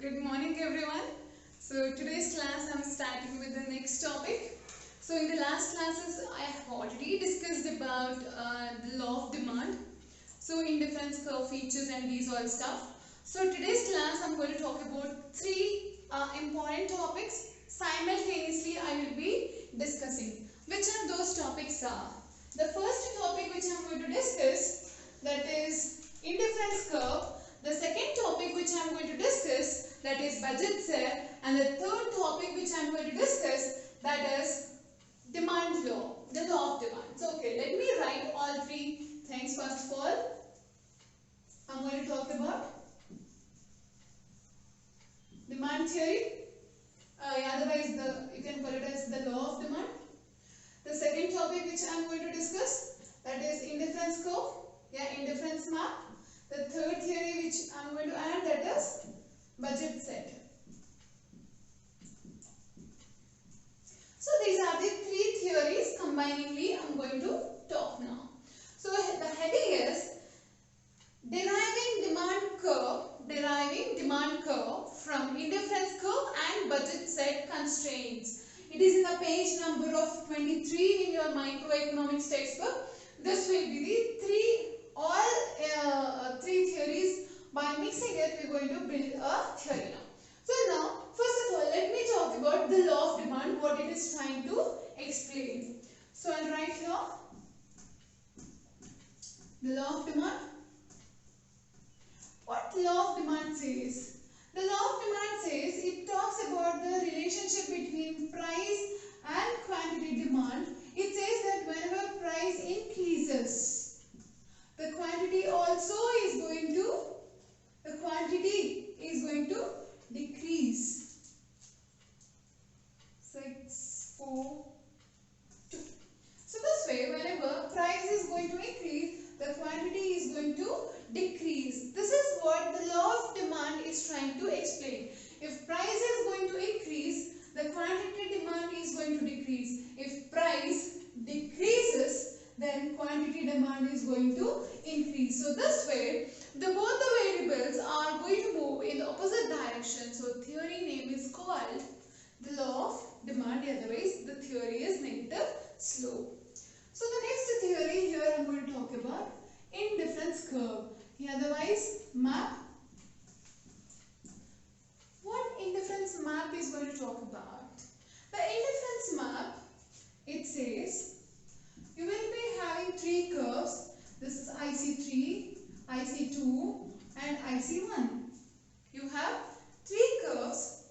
Good morning everyone. So today's class I'm starting with the next topic. So in the last classes I have already discussed about the law of demand. So indifference curve features and these all stuff. So today's class I'm going to talk about three important topics. Simultaneously I will be discussing. Which are those topics are? The first topic which I'm going to discuss, that is indifference curve. The second topic which I am going to discuss, that is budget set, and the third topic which I am going to discuss, that is demand law, the law of demand. So okay, let me write all three things. First of all, I am going to talk about demand theory. Otherwise, you can call it as the law of demand. The second topic which I am going to discuss, that is indifference curve, indifference map. The third theory which I am going to add, that is budget set. So these are the three theories combiningly I am going to talk now. So the heading is deriving demand curve from indifference curve and budget set constraints. It is in the page number of 23 in your microeconomics textbook. This will be the three theories. By mixing it, we are going to build a theory now. So now, first of all, let me talk about the law of demand, what it is trying to explain. So I'll write here the law of demand. What law of demand says? The law of demand says it talks about the relationship between price and quantity demand. It says that whenever price increases, the quantity also is going to decrease. 6, 4, 2. So this way, whenever price is going to increase, the quantity is going to decrease. This is what the law of demand is trying to explain. If price is going to increase, the quantity demand is going to decrease. If price decreases, then quantity demand is going to increase. So this way, both the variables are going to move in the opposite direction. So theory name is called the law of demand. Otherwise, the theory is negative slope. So the next theory here I am going to talk about indifference curve. Otherwise, map. What indifference map is going to talk about? The indifference map, it says you will be having three curves. This is IC3, IC2 and IC1. You have three curves.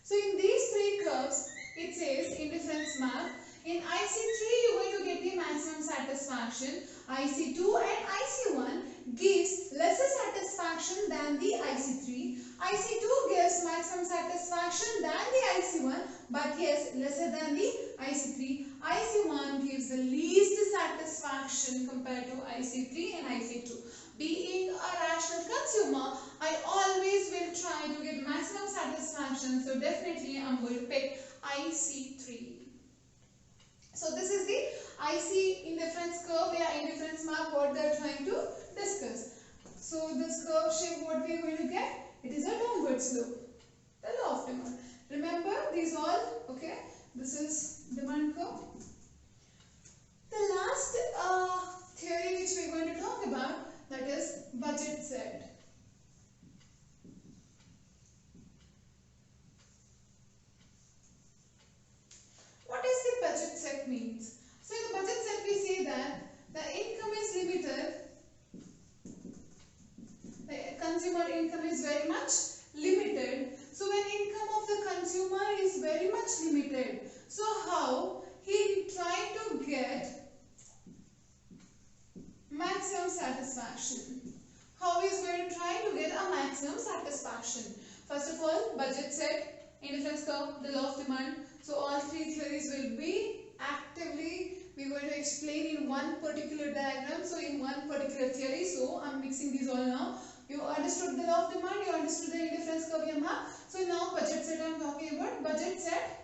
So in these three curves, it says indifference map. In IC3, you are going to get the maximum satisfaction. IC2 and IC1 gives lesser satisfaction than the IC3. IC2 gives maximum satisfaction than the IC1, but yes, lesser than the IC3. IC1 gives the least satisfaction compared to IC3 and IC2. Being a rational consumer, I always will try to get maximum satisfaction. So definitely I am going to pick IC3. So this is the IC indifference curve, indifference map, what they are trying to discuss. So this curve shape, what we are going to get? It is a downward slope. The law of demand. Remember these all, okay? This is demand curve. The last theory which we are going to talk about, that is budget set. What is the budget set means? So in the budget set we say that the income is limited. The consumer income is very much limited. So when income of the consumer is very much limited, so how he try to get maximum satisfaction? How he is going to try to get a maximum satisfaction? First of all, budget set, indifference curve, the law of demand. So all three theories will be actively, we are going to explain in one particular diagram. So in one particular theory. So I am mixing these all now. You understood the law of demand, you understood the indifference curve map. So now budget set I am talking about. Budget set.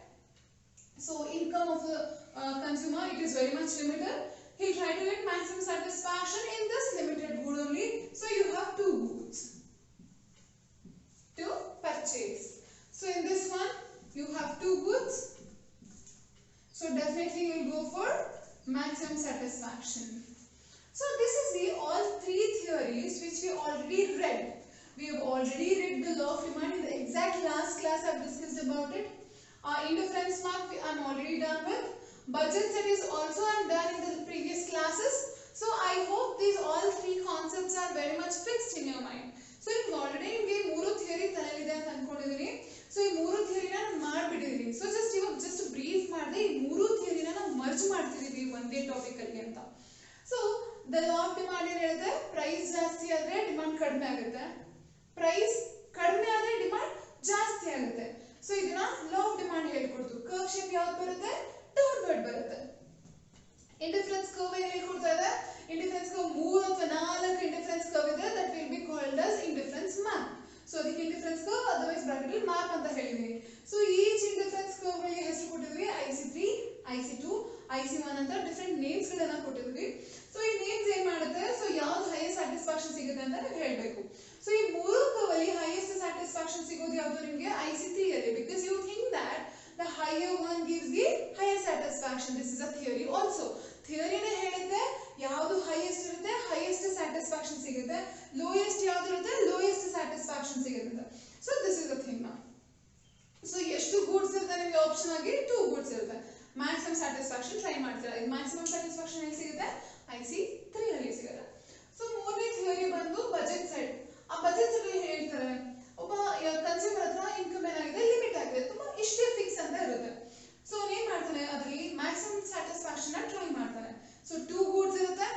So income of the consumer, it is very much limited. He will try to get maximum satisfaction in this limited good only. So you have two goods to purchase. have two goods, so definitely you will go for maximum satisfaction. So this is the all three theories which we already read. We have already read the law of demand in the exact last class. I have discussed about it. Indifference mark I am already done with. Budget set is also I am done in the previous classes. So I hope these all three concepts are very much fixed in your mind. So you already ನಿಮಗೆ ಮೂರು theory ತಲೆಯಲ್ಲಿದೆ ಅಂತ ಅನ್ಕೊಂಡಿದ್ದೀನಿ. So ಈ ಮೂರು ಥಿಯರಿನ ನಾನು ಮಾಡಿಬಿಟ್ಟಿದ್ದೀನಿ. So just brief ಮಾಡಿದೆ ಈ ಮೂರು ಥಿಯರಿನ ನಾವು ಮರ್ಜ್ ಮಾಡ್ತಿದ್ದೀವಿ ಒಂದೇ ಟಾಪಿಕ್ ಅಲ್ಲಿ ಅಂತ. So the law of demand ಏನು ಹೇಳುತ್ತೆ, ಪ್ರೈಸ್ ಜಾಸ್ತಿ ಆದ್ರೆ ಡಿಮಾಂಡ್ ಕಡಿಮೆ ಆಗುತ್ತೆ, ಪ್ರೈಸ್ ಕಡಿಮೆ ಆದ್ರೆ ಡಿಮಾಂಡ್ ಜಾಸ್ತಿ ಆಗುತ್ತೆ. ಸೊ ಇದನ್ನ ಲಾ ಆಫ್ ಡಿಮಾಂಡ್ ಹೇಳ್ಕೊಡ್ತು. ಕರ್ವ್ ಶೇಪ್ ಯಾವ್ದು ಬರುತ್ತೆ, ಡೌನ್ವರ್ಡ್ ಬರುತ್ತೆ. ಇಂಡಿಫರೆನ್ಸ್ ಕರ್ವ್ ಏನು ಹೇಳ್ಕೊಡ್ತಾ ಇದೆ, ಇಂಡಿಫರೆನ್ಸ್ ಕರ್ವ್ 3 ಅಥವಾ 4 ಇಂಡಿಫರೆನ್ಸ್ ಕರ್ವ್ ಇದೆ, that will be called as indifference map. So ಅದಕ್ಕೆ ಇಂಡಿಫರೆನ್ಸ್ ಕರ್ವ್ ಅದರ್ವೈಸ್ ಬ್ರಾಕೆಟ್ ಅಲ್ಲಿ ಮ್ಯಾಪ್ ಅಂತ ಹೇಳಿದೀವಿ. ಸೊ ಈಚ್ ಇಂಡಿಫರೆನ್ಸ್ ಕರ್ವ್ ಗಳಿಗೆ ಹೆಸರು ಕೊಟ್ಟಿದ್ವಿ, IC3, IC2, IC1 ಅಂತ ಡಿಫರೆಂಟ್ ನೇಮ್ಸ್ ಗಳನ್ನ ಕೊಟ್ಟಿದ್ವಿ. ಸೊ ಈ ನೇಮ್ಸ್ ಏನ್ ಮಾಡುತ್ತೆ, ಸೊ ಯಾವ್ದು ಹೈಯೆಸ್ಟ್ ಸ್ಯಾಟಿಸ್ಫ್ಯಾಕ್ಷನ್ ಸಿಗುತ್ತೆ ಅಂತ ನೀವು ಹೇಳಬೇಕು. ಸೊ ಈ ಮೂರು ಕರ್ವ್ ಅಲ್ಲಿ ಹೈಯೆಸ್ಟ್ ಸ್ಯಾಟಿಸ್ಫ್ಯಾಕ್ಷನ್ ಸಿಗೋದು ಯಾವುದು ನಿಮಗೆ, IC3 ಅಲ್ಲಿ, because you think that the higher one gives the higher satisfaction. This is a theory also. Theory ne helutte ಯಾವುದು highest ಇರುತ್ತೆ highest satisfaction ಸಿಗುತ್ತೆ, lowest ಯಾವುದು ಇರುತ್ತೆ lowest satisfaction ಸಿಗುತ್ತೆ. So this is the thing now. So ಎಷ್ಟು goods ಇರುತ್ತೆ ನಿಮಗೆ option ಆಗಿ 2 goods ಇರುತ್ತೆ. maximum satisfaction ಟ್ರೈ ಮಾಡ್ತೀರಾ. ಇದು maximum satisfaction ಎಲ್ಲಿ ಸಿಗುತ್ತೆ, IC3 ಅಲ್ಲಿ ಸಿಗುತ್ತೆ. ಸೊ ಮೂರನೇ ಥಿಯರಿ ಬಂದು ಬಜೆಟ್ ಸೈಡ್. ಆ ಬಜೆಟ್ ಸೈಡ್ ಅಲ್ಲಿ ಹೇಳ್ತಾರೆ ಒಬ್ಬ ಕನ್ಸ್ಯೂಮರ್ ಹತ್ರ ಇನ್ಕಮ್ ಏನಾಗಿದೆ, ಲಿಮಿಟ್ ಆಗಿದೆ, ತುಂಬಾ ಇಷ್ಟೇ ಫಿಕ್ಸ್ ಅಂತ ಇರುತ್ತೆ. ಸೊ ಏನ್ ಮಾಡ್ತಾನೆ, ಅದರಲ್ಲಿ ಮ್ಯಾಕ್ಸಿಮಮ್ ಸ್ಯಾಟಿಸ್ಫ್ಯಾಕ್ಷನ್ ನ ಟ್ರೈ ಮಾಡ್ತಾನೆ. ಸೊ 2 goods ಇರುತ್ತೆ,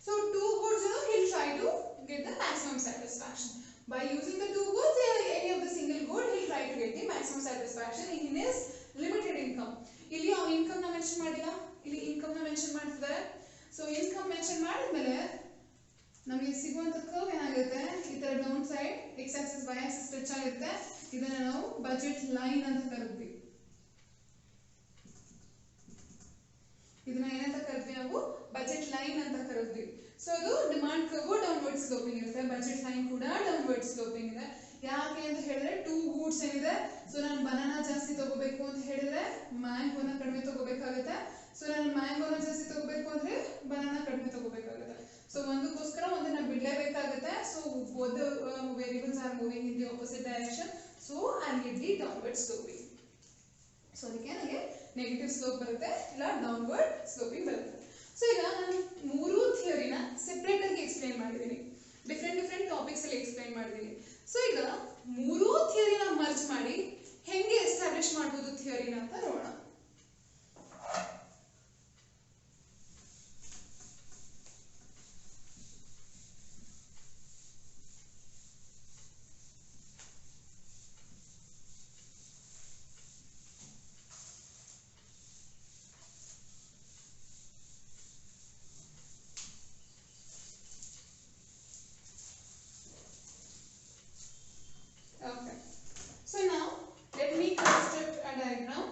so 2 goods he'll try to get the maximum satisfaction by using the 2 goods, any of the single good he'll try to get the maximum satisfaction in his limited income. ಇಲ್ಲಿ ಅವನ income ನ mention ಮಾಡಿಲ್ಲ, ಇಲ್ಲಿ income ನ mention ಮಾಡ್ತಿದ್ದಾರೆ. So income mention ಮಾಡಿದ್ಮೇಲೆ ನಮಗೆ ಸಿಗುವಂತ ಕರ್ವ್ ಏನಾಗುತ್ತೆ, ಈ ತರ down side x axis y axis touch ಆಗುತ್ತೆ. ಇದನ್ನ ನಾವು ಬಜೆಟ್ ಲೈನ್ ಅಂತ ಕರೆದ್ವಿ. ಇದನ್ನ ಏನಂತ ಕರೆದ್ವಿ ನಾವು, ಬಜೆಟ್ ಲೈನ್ ಅಂತ ಕರೆದ್ವಿ. ಸೊ ಅದು ಡಿಮಾಂಡ್ ಕರ್ವ್ ಡೌನ್ವರ್ಡ್ ಸ್ಲೋಪಿಂಗ್ ಇರುತ್ತೆ, ಬಜೆಟ್ ಲೈನ್ ಕೂಡ ಡೌನ್ವರ್ಡ್ ಸ್ಲೋಪಿಂಗ್ ಇದೆ. ಯಾಕೆ ಅಂತ ಹೇಳಿದ್ರೆ 2 goods ಏನಿದೆ, ಸೊ ನಾನು ಬನಾನಾ ಜಾಸ್ತಿ ತಗೋಬೇಕು ಅಂತ ಹೇಳಿದ್ರೆ ಮ್ಯಾಂಗೋನ ಕಡಿಮೆ ತಗೋಬೇಕಾಗುತ್ತೆ. ಸೊ ನಾನು ಮ್ಯಾಂಗೋನ ಜಾಸ್ತಿ ತಗೋಬೇಕು ಅಂದ್ರೆ ಬನಾನಾ ಕಡಿಮೆ ತಗೋಬೇಕಾಗುತ್ತೆ. ಸೊ ಒಂದಕ್ಕೋಸ್ಕರ ಒಂದನ್ನ ಬಿಡಲೇಬೇಕಾಗುತ್ತೆ. So both the variables are moving in the opposite direction, so I'll get the downward sloping. So ಅದಕ್ಕೆ ನನಗೆ ನೆಗೆಟಿವ್ ಸ್ಲೋಪ್ ಬರುತ್ತೆ ಇಲ್ಲ ಡೌನ್ವರ್ಡ್ ಸ್ಲೋಪಿಂಗ್ ಬರುತ್ತೆ. ಸೊ ಈಗ ನಾನು ಮೂರು ಥಿಯರಿನ ಸೆಪರೇಟ್ ಆಗಿ ಎಕ್ಸ್ಪ್ಲೈನ್ ಮಾಡಿದ್ದೀನಿ, ಡಿಫ್ರೆಂಟ್ ಟಾಪಿಕ್ಸ್ ಅಲ್ಲಿ ಎಕ್ಸ್ಪ್ಲೈನ್ ಮಾಡಿದ್ದೀನಿ. ಸೊ ಈಗ ಮೂರು ಥಿಯರಿನ ಮರ್ಜ್ ಮಾಡಿ ಹೆಂಗೆ ಎಸ್ಟಾಬ್ಲಿಷ್ ಮಾಡಬಹುದು ಥಿಯರಿನ ಅಂತ ನೋಡೋಣ. Okay, so now let me construct a diagram.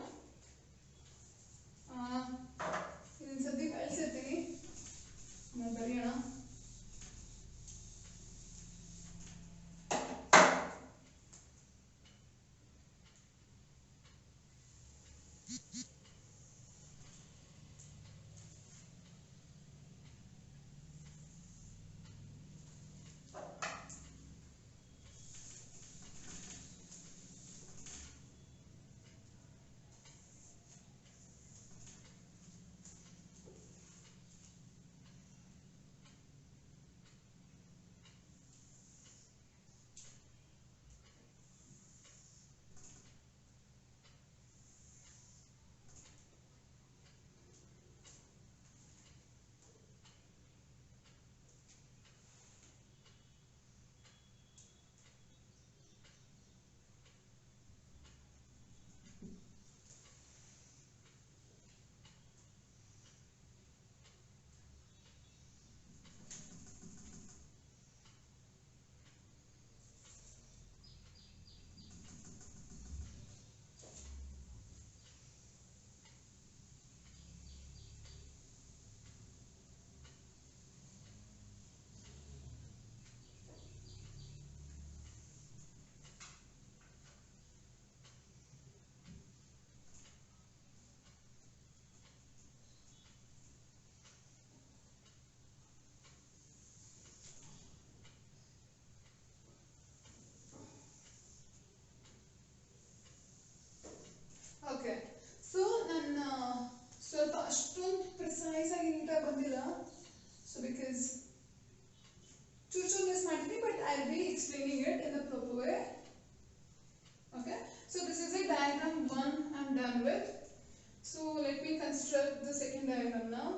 construct the second diagram now.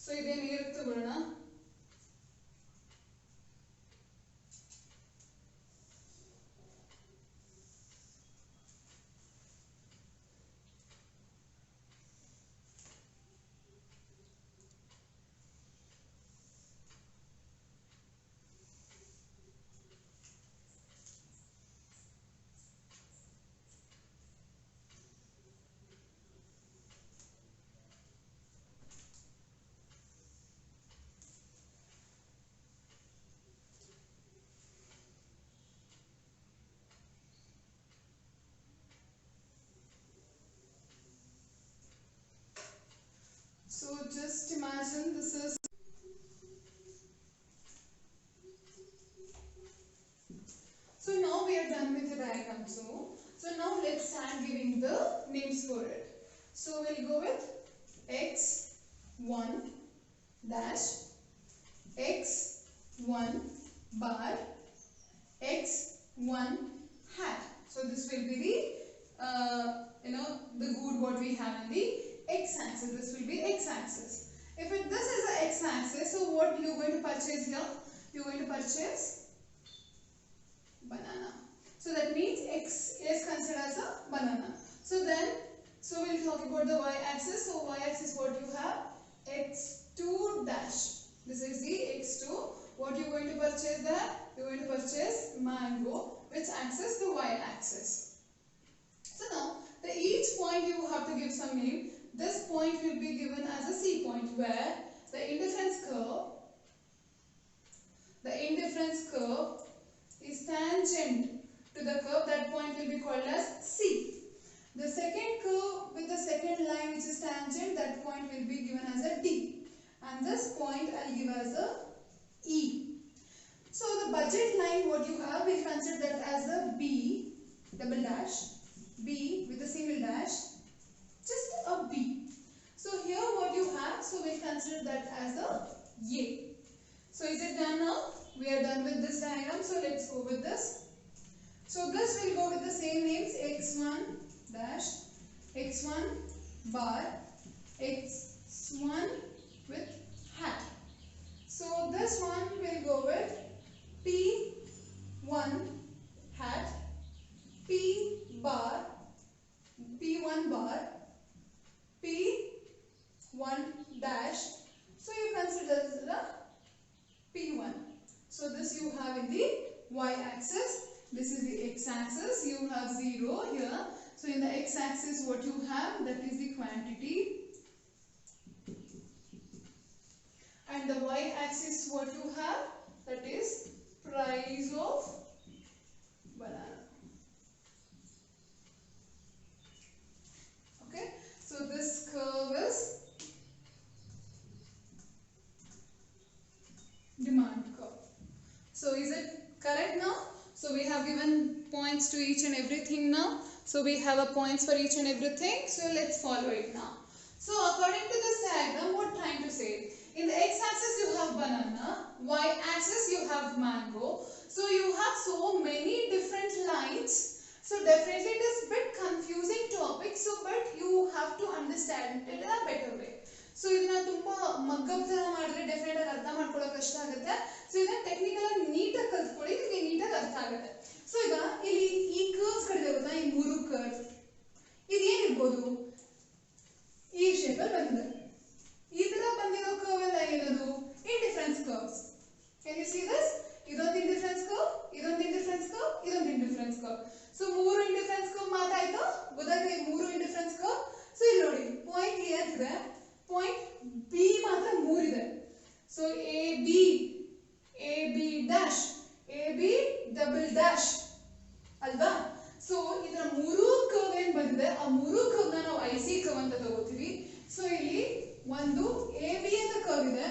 So ಇದೇನು ಇರುತ್ತೆ ಬಿಡೋಣ. So just imagine this is, so now we are done with the diagram. So now let's start giving the names for it. So we'll go with x1 dash, x1 bar, x1 hat. So this will be the the good what we have in the x-axis. This will be x-axis. If this is the x-axis, so what you are going to purchase here? You are going to purchase banana. So that means x is considered as a banana. So we'll talk about the y-axis. So y-axis, what you have? x2 dash. This is the x2. What you are going to purchase there? You are going to purchase mango. Which axis? The y-axis. So now, each point you have to give some name. This point will be given as a C point, where the indifference curve is tangent to the curve. That point will be called as C. The second curve with the second line which is tangent, that point will be given as a D. And this point I will give as a E. So the budget line what you have, we consider that as a B double dash, B with a single dash, just a B. So here what you have, so we consider that as a A. So is it done now? We are done with this diagram. So let's go with this. So this will go with the same names, x1 dash, x1 bar, x1 with hat. So this one will go with P1 hat, P1 bar, P1 dash. So you consider this the P1. So this you have in the y-axis. This is the x-axis. You have 0 here. So in the x-axis what you have, that is the quantity. And the y-axis what you have, that is price of banana. Okay. So this curve is demand curve. So is it correct now? So we have given points to each and everything now. So we have a points for each and everything. So let's follow it now. So according to this diagram, what trying to say? In the x-axis you have banana, y-axis you have mango. So you have so many different lines. So definitely it is a bit confusing topic. So but you have to understand it in a better way. So ಇದನ್ನ ತುಂಬಾ ಮಗ್ಗಪ್ ತರ ಮಾಡಿದ್ರೆ definite ಆಗಿ ಅರ್ಥ ಮಾಡ್ಕೊಳ್ಳೋಕೆ ಕಷ್ಟ ಆಗುತ್ತೆ. So ಇದನ್ನ ಟೆಕ್ನಿಕಲ್ ಆಗಿ ನೀಟಾಗಿ ಕಲ್ತ್ಕೊಳ್ಳಿ, ನಿಮಗೆ ನೀಟಾಗಿ ಅರ್ಥ ಆಗುತ್ತೆ. ಸೊ ಈಗ ಇಲ್ಲಿ ಈ ಕರ್ವ್ಸ್ ಕಡಿದೆ ಗೊತ್ತಾ, ಈ ಮೂರು ಕರ್ವ್ ಇದು ಏನಿರ್ಬೋದು, ಈ ಶೇಪ್ ಅಲ್ಲಿ ಬಂದಿದೆ. ಈ ತರ ಬಂದಿರೋ ಕರ್ವ್ ಎಲ್ಲ ಏನದು? Indifference curves. Can you see this? ಇದೊಂದು ಇಂಡಿಫರೆನ್ಸ್ ಕರ್ವ್, ಇದೊಂದು ಇಂಡಿಫರೆನ್ಸ್ ಕರ್ವ್, ಇದೊಂದು ಇಂಡಿಫರೆನ್ಸ್ ಕರ್ವ್. ಸೊ ಮೂರು ಇಂಡಿಫರೆನ್ಸ್ ಕರ್ವ್ ಮಾತಾಯ್ತು, ಗೊತ್ತಾಯ್ತು? ಮೂರು ಇಂಡಿಫರೆನ್ಸ್ ಕರ್ವ್. ಸೊ ಇಲ್ಲಿ ನೋಡಿ ಪಾಯಿಂಟ್ ಎ ಇದೆ, ಪಾಯಿಂಟ್ ಬಿ ಮಾತ್ರ ಮೂರಿದೆ. So A B dash, A B double dash ಅಲ್ವಾ? ಸೊ ಇದರ ಮೂರು ಕರ್ವ್ ಏನ್ ಬಂದಿದೆ, ಆ ಮೂರು ಕರ್ವ್ ನ ನಾವು ಐಸಿ ಕರ್ವ್ ಅಂತ ತಗೋತೀವಿ. ಸೊ ಇಲ್ಲಿ ಒಂದು ಎ ಬಿ ಅಂತ ಕರ್ವ್ ಇದೆ.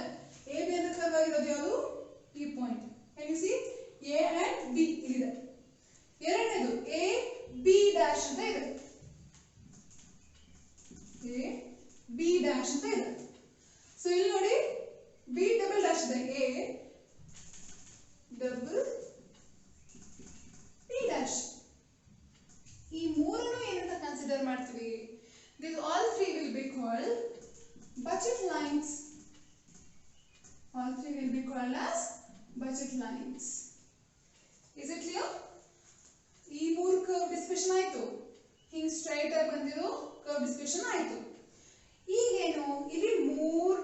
ಎ ಬಿ ಡ್ಯಾಶ್ ಅಂತ ಇದೆ. ಸೊ ಇಲ್ಲಿ ನೋಡಿ ಬಿ ಡಬಲ್ ಡ್ಯಾಶ್ ಇದೆ, ಎ ಡಬಲ್ ಬಿ ಡ್ಯಾಶ್. ಈ ಮೂರನ್ನು ಏನಂತ ಕನ್ಸಿಡರ್ ಮಾಡ್ತೀವಿ? These all three will be called budget lines. All three will be called as budget lines. Is it clear? ಈ ಮೂರು ಕರ್ವ್ ಡಿಸ್ಕಷನ್ ಆಯ್ತು. ಹಿಂಗ್ ಸ್ಟ್ರೈಟ್ ಆಗಿ ಬಂದಿರೋ ಕರ್ವ್ ಡಿಸ್ಕಷನ್ ಆಯ್ತು. ಈಗೇನು ಇಲ್ಲಿ ಮೂರು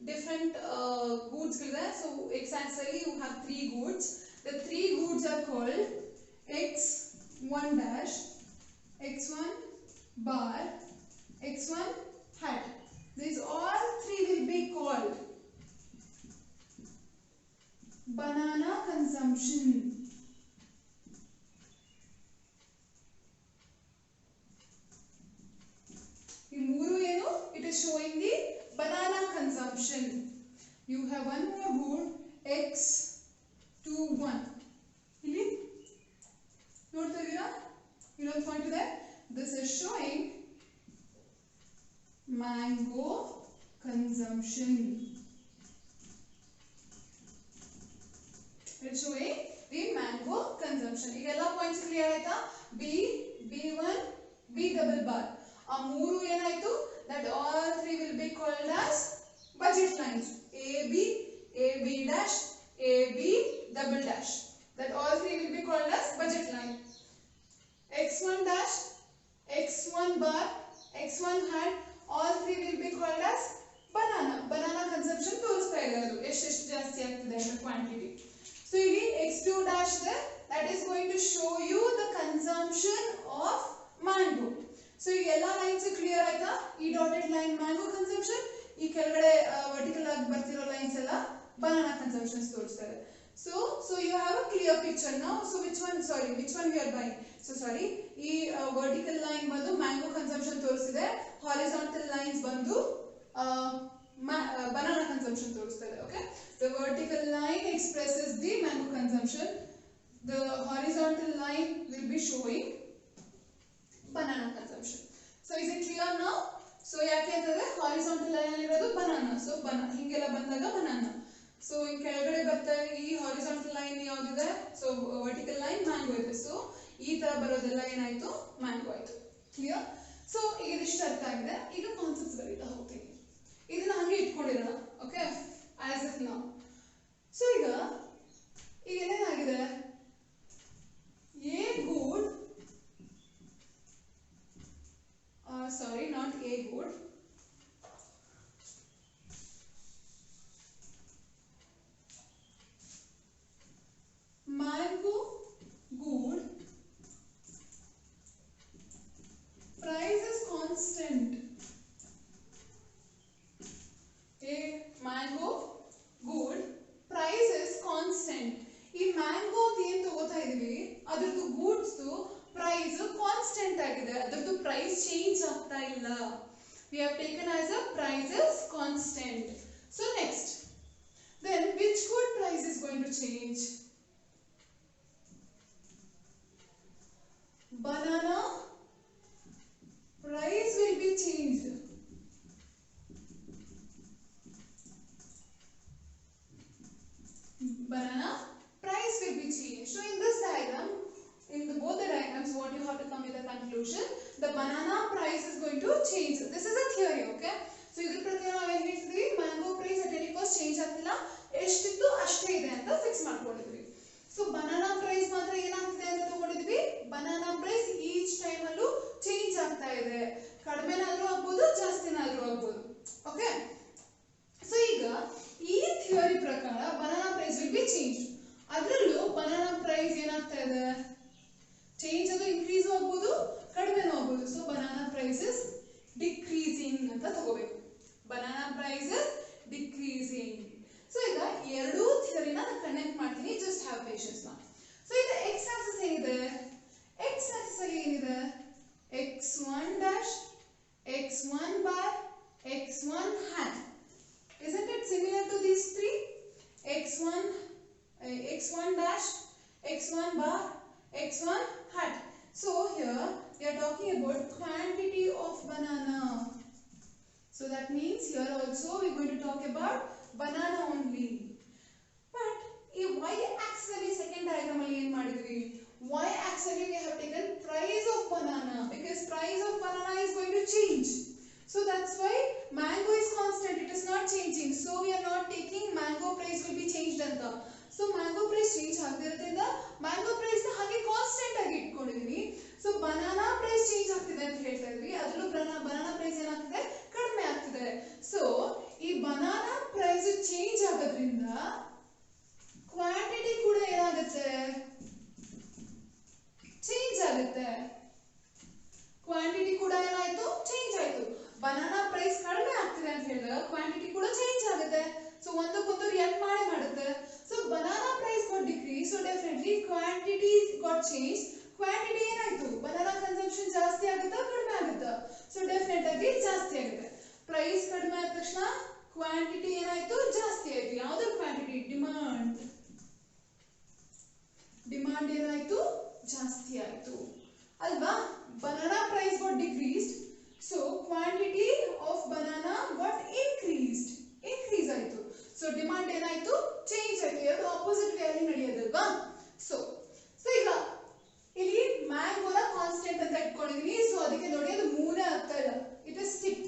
ಡಿಫರೆಂಟ್ ಗೂಡ್ಸ್ ಗಳಿದೆ. ಸೊ ಎಕ್ಸ್ ಆಕ್ಸಿಸ್ ಅಲ್ಲಿ you have 3 goods. The 3 goods are called x1 dash, x1 bar, x1 hat. These all 3 will be called banana consumption. ಈ ಮೂರು ಏನು? It is showing the banana consumption. You have one more good x21. ಇಲ್ಲಿ ನೋಡ್ತಾ ಇದೀರಾ? ಇನ್ನೊಂದು point ಇದೆ. This is showing mango consumption. It is showing the mango consumption. ಈಗೆಲ್ಲ points clear ಆಯ್ತಾ? B, B1, B double bar. ಆ ಮೂರು ಏನಾಯ್ತು? That all 3 will be called as budget lines. AB, AB dash, AB double dash. That all 3 will be called as budget line. X1 dash, x1 bar, x1 hat, all 3 will be called as banana. Banana consumption ತೋರಿಸ್ತಾ ಇದೆ ಅದು ಎಷ್ಟು ಜಾಸ್ತಿ ಆಗ್ತಿದೆ ಅಂತ quantity. So ಇಲ್ಲಿ x2 dash ಇದೆ, that is going to show you the consumption of mango. So ಈ ಎಲ್ಲ ಲೈನ್ಸ್ ಕ್ಲಿಯರ್ ಆಯ್ತಾ? ಈ ಡಾಟೆಡ್ ಲೈನ್ ಮ್ಯಾಂಗೋ ಕನ್ಸಂಪ್ಷನ್, ಈ ಕೆಳಗಡೆ ವರ್ಟಿಕಲ್ ಆಗಿ ಬರ್ತಿರೋ ಲೈನ್ಸ್ ಎಲ್ಲ ಬನಾನಾ ಕನ್ಸಂಪ್ಷನ್ಸ್ ತೋರಿಸ್ತಾ ಇದೆ. So you have a clear picture now. So which one we are buying? So sorry, ಈ vertical line ಬಂದು ಮ್ಯಾಂಗೋ ಕನ್ಸಂಪ್ಷನ್ ತೋರಿಸಿದೆ, horizontal lines ಬಂದು banana consumption ತೋರಿಸ್ತಾ ಇದೆ. Okay, the vertical line expresses the mango consumption, the horizontal line will be showing banana consumption. So is it clear now? So ಯಾಕೆ ಅಂತಂದ್ರೆ horizontal line ಅಲ್ಲಿ ಇರೋದು banana, so ಹಿಂಗೆಲ್ಲ ಬಂದಾಗ banana. ಸೊ ಈ ಕೆಳಗಡೆ ಬರ್ತಾ ಈ horizontal line ಯಾವ್ದಿದೆ? ಸೊ vertical line mango ಇದೆ. ಸೊ ಈ ತರ ಬರೋದೆಲ್ಲ ಏನಾಯ್ತು? mango ಆಯ್ತು. ಕ್ಲಿಯರ್? ಸೊ ಈಗ ಇದಿಷ್ಟು ಅರ್ಥ ಆಗಿದೆ. ಈಗ ಕಾನ್ಸೆಪ್ಟ್ಸ್ ಬರೀತಾ ಹೋಗ್ತೀನಿ. ಇದನ್ನ ಹಂಗೆ ಇಟ್ಕೊಂಡಿರೋಣ. ಓಕೆ, ಆಸ್ ಇಫ್ ನಾವು. ಸೊ ಈಗ ಏನೇನಾಗಿದೆ? A good, sorry, not A good, mango good, price is constant. A mango good, price is constant. ಈ ಮ್ಯಾಂಗೋ ಏನು ತಗೋತಾ ಇದೀವಿ ಅದರದ್ದು ಗೂಡ್ಸ್ ಪ್ರೈಸ್ ಕಾನ್ಸ್ಟೆಂಟ್ ಆಗಿದೆ, ಅದರದ್ದು ಪ್ರೈಸ್ ಚೇಂಜ್ ಆಗ್ತಾ ಇಲ್ಲ. we have taken as a price is constant. So next, then which good price is going to change? Banana price will be changed. Banana price will be changed. So in this diagram, in both the diagrams, what you have to come with a conclusion, the banana price is going to change. This is a theory, okay? So iದ್ರ ಪ್ರಕಾರ ನಾವು ಏನು ಹೇಳ್ತೀವಿ? Mango price at any cost change ಆಗ್ತಿಲ್ಲ, ಎಷ್ಟಿತ್ತು ಅಷ್ಟೇ ಇದೆ ಅಂತ fix ಮಾಡ್ಕೊಂಡಿದ್ವಿ. ಸೊ ಬನಾನಾ ಪ್ರೈಸ್ ಮಾತ್ರ ಏನಾಗ್ತಿದೆ ಅಂತ ತಗೊಂಡಿದ್ವಿ. ಬನಾನಾ ಪ್ರೈಸ್ ಈಚ್ ಟೈಮ್ ಅಲ್ಲೂ ಚೇಂಜ್ ಆಗ್ತಾ ಇದೆ, ಕಡಿಮೆನಾದ್ರೂ ಆಗ್ಬೋದು, ಜಾಸ್ತಿನಾದ್ರೂ ಆಗ್ಬೋದು. ಓಕೆ, ಸೊ ಈಗ ಈ ಥಿಯರಿ ಪ್ರಕಾರ banana price will be change. ಅದರಲ್ಲೂ ಬನಾನಾ ಪ್ರೈಸ್ ಏನಾಗ್ತಾ ಇದೆ? ಚೇಂಜ್ ಅದು ಇನ್ಕ್ರೀಸ್ ಆಗ್ಬೋದು, ಕಡಿಮೆನೂ ಆಗ್ಬೋದು. So banana price is decreasing ಅಂತ ತಗೋಬೇಕು. Banana price is decreasing. So ಈಗ ಎರಡೂ ಥಿಯರಿನ ನಾನು ಕನೆಕ್ಟ್ ಮಾಡ್ತೀನಿ, ಜಸ್ಟ್ ಹ್ಯಾವ್ ಪೇಷನ್ಸ್ ನಾ. ಸೊ ಈಗ ಎಕ್ಸ್ ಆಕ್ಸಿಸ್ ಏನಿದೆ? ಎಕ್ಸ್ ಆಕ್ಸಿಸ್ ಅಲ್ಲಿ ಏನಿದೆ? x1 dash, x1 bar, x1 hat. Isn't it similar to these three? x1 dash, x1 bar, x1 hat. So here we are talking about quantity of banana. So that means here also we are going to talk about banana only. But if y axis ಅಲ್ಲಿ second diagram ಅಲ್ಲಿ ಏನು ಮಾಡಿದ್ವಿ, y axis ಅಲ್ಲಿ we have taken price of banana because price of banana is going to change. So that's why mango is constant, it is not changing. So we are not taking mango price will be changed anta. So mango price change ಆಗದಿರೋದ್ರಿಂದ mango price ನ ಹಾಗೆ constant ಆಗಿ ಇಟ್ಕೊಂಡಿದೀನಿ. So banana price change ಆಗ್ತಿದೆ ಅಂತ ಹೇಳ್ತಾ ಇದ್ವಿ, ಅದರಲ್ಲೂ banana price ಏನಾಗ್ತಿದೆ, ಕಡಿಮೆ ಆಗ್ತಿದೆ. So ಈ banana price change ಆಗೋದ್ರಿಂದ ಕ್ವಾಂಟಿಟಿ ಕೂಡ ಏನಾಗುತ್ತೆ, ಚೇಂಜ್ ಆಗುತ್ತೆ. ಕ್ವಾಂಟಿಟಿ ಕೂಡ ಏನಾಯ್ತು, ಚೇಂಜ್ ಆಯ್ತು. ಬನಾನಾ ಪ್ರೈಸ್ ಕಡಿಮೆ ಆಗ್ತಿದೆ ಅಂತ ಹೇಳಿದಾಗ ಕ್ವಾಂಟಿಟಿ ಕೂಡ ಚೇಂಜ್ ಆಗುತ್ತೆ. ಸೊ ಒಂದಕ್ಕೊಂದು ರಿಯಾಕ್ಟ್ ಮಾಡುತ್ತೆ. So banana price got decrease, so definitely quantity got change. Quantity ಏನಾಯ್ತು, ಬನಾನಾ ಕನ್ಸಂಪ್ಷನ್ ಜಾಸ್ತಿ ಆಗುತ್ತಾ ಕಡಿಮೆ ಆಗುತ್ತಾ, ಸೊ ಡೆಫಿನೆಟ್ ಆಗಿ ಜಾಸ್ತಿ ಆಗುತ್ತೆ. ಪ್ರೈಸ್ ಕಡಿಮೆ ಆದ ತಕ್ಷಣ ಕ್ವಾಂಟಿಟಿ ಏನಾಯ್ತು, ಜಾಸ್ತಿ ಆಯ್ತು. ಯಾವ್ದು ಕ್ವಾಂಟಿಟಿ, ಡಿಮಾಂಡ್ ಏನಾಯ್ತು, ಜಾಸ್ತಿ ಆಯ್ತು ಅಲ್ವಾ. Banana price got decreased, so quantity of banana got increased, increase ಆಯ್ತು. so demand ಏನಾಯ್ತು, ಚೇಂಜ್ ಆಯ್ತು. ಎರಡು ಆಪೋಸಿಟ್ ವೇ ಅಲ್ಲಿ ನಡೆಯೋದಲ್ವಾ. so ಈಗ ಇಲ್ಲಿ ಮ್ಯಾಂಗೋನ ಕಾನ್ಸ್ಟೆಂಟ್ ಅಂತ ಇಟ್ಕೊಂಡಿದೀನಿ. ಸೊ ಅದಕ್ಕೆ ನೋಡಿ ಅದು ಮೂನೇ ಆಗ್ತಾ ಇಲ್ಲ, ಇಟ್ ಇಸ್ ಸ್ಟಿಕ್,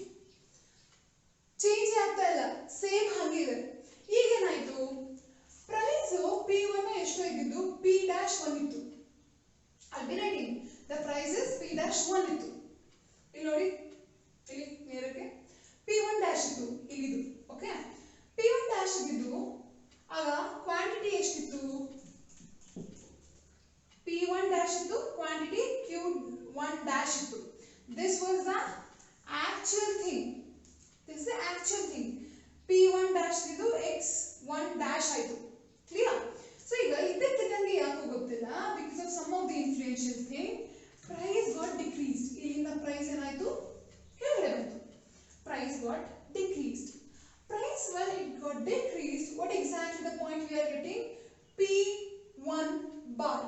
ಚೇಂಜ್ ಆಗ್ತಾ ಇಲ್ಲ, ಸೇಮ್ ಹಂಗಿದೆ. ಈಗ ಏನಾಯ್ತು, ಪ್ರೈಸ್ P1 ಎಷ್ಟು ಇದ್ದಿದ್ದು, P'1 ಇತ್ತು. I'll be writing the price is P'1 ಇತ್ತು. ಇಲ್ಲಿ ನೋಡಿ, ಇಲ್ಲಿ ನೇರಕ್ಕೆ P1' ಇತ್ತು, ಇಲ್ಲಿದು. ಓಕೆ, P1' ಇದ್ದು ಆಗ ಕ್ವಾಂಟಿಟಿ ಎಷ್ಟಿತ್ತು, P1' ಇತ್ತು, ಕ್ವಾಂಟಿಟಿ Q1' ಇತ್ತು. This was the actual thing. This is the actual thing. P1' ಇದ್ದು X1' ಆಯ್ತು. ಕ್ಲಿಯರ್. ಸೊ ಈಗ ಇದಕ್ಕಿದ್ದಂಗೆ ಯಾಕೋ ಗೊತ್ತಿಲ್ಲ, because of some of the influential thing price got decreased. ಇಲ್ಲಿಂದ ಪ್ರೈಸ್ ಏನಾಯ್ತು, ಕೆಳಗಡೆ ಬಂತು. Price got decreased. Price well it got decreased, what exactly the point we are getting, P1 bar.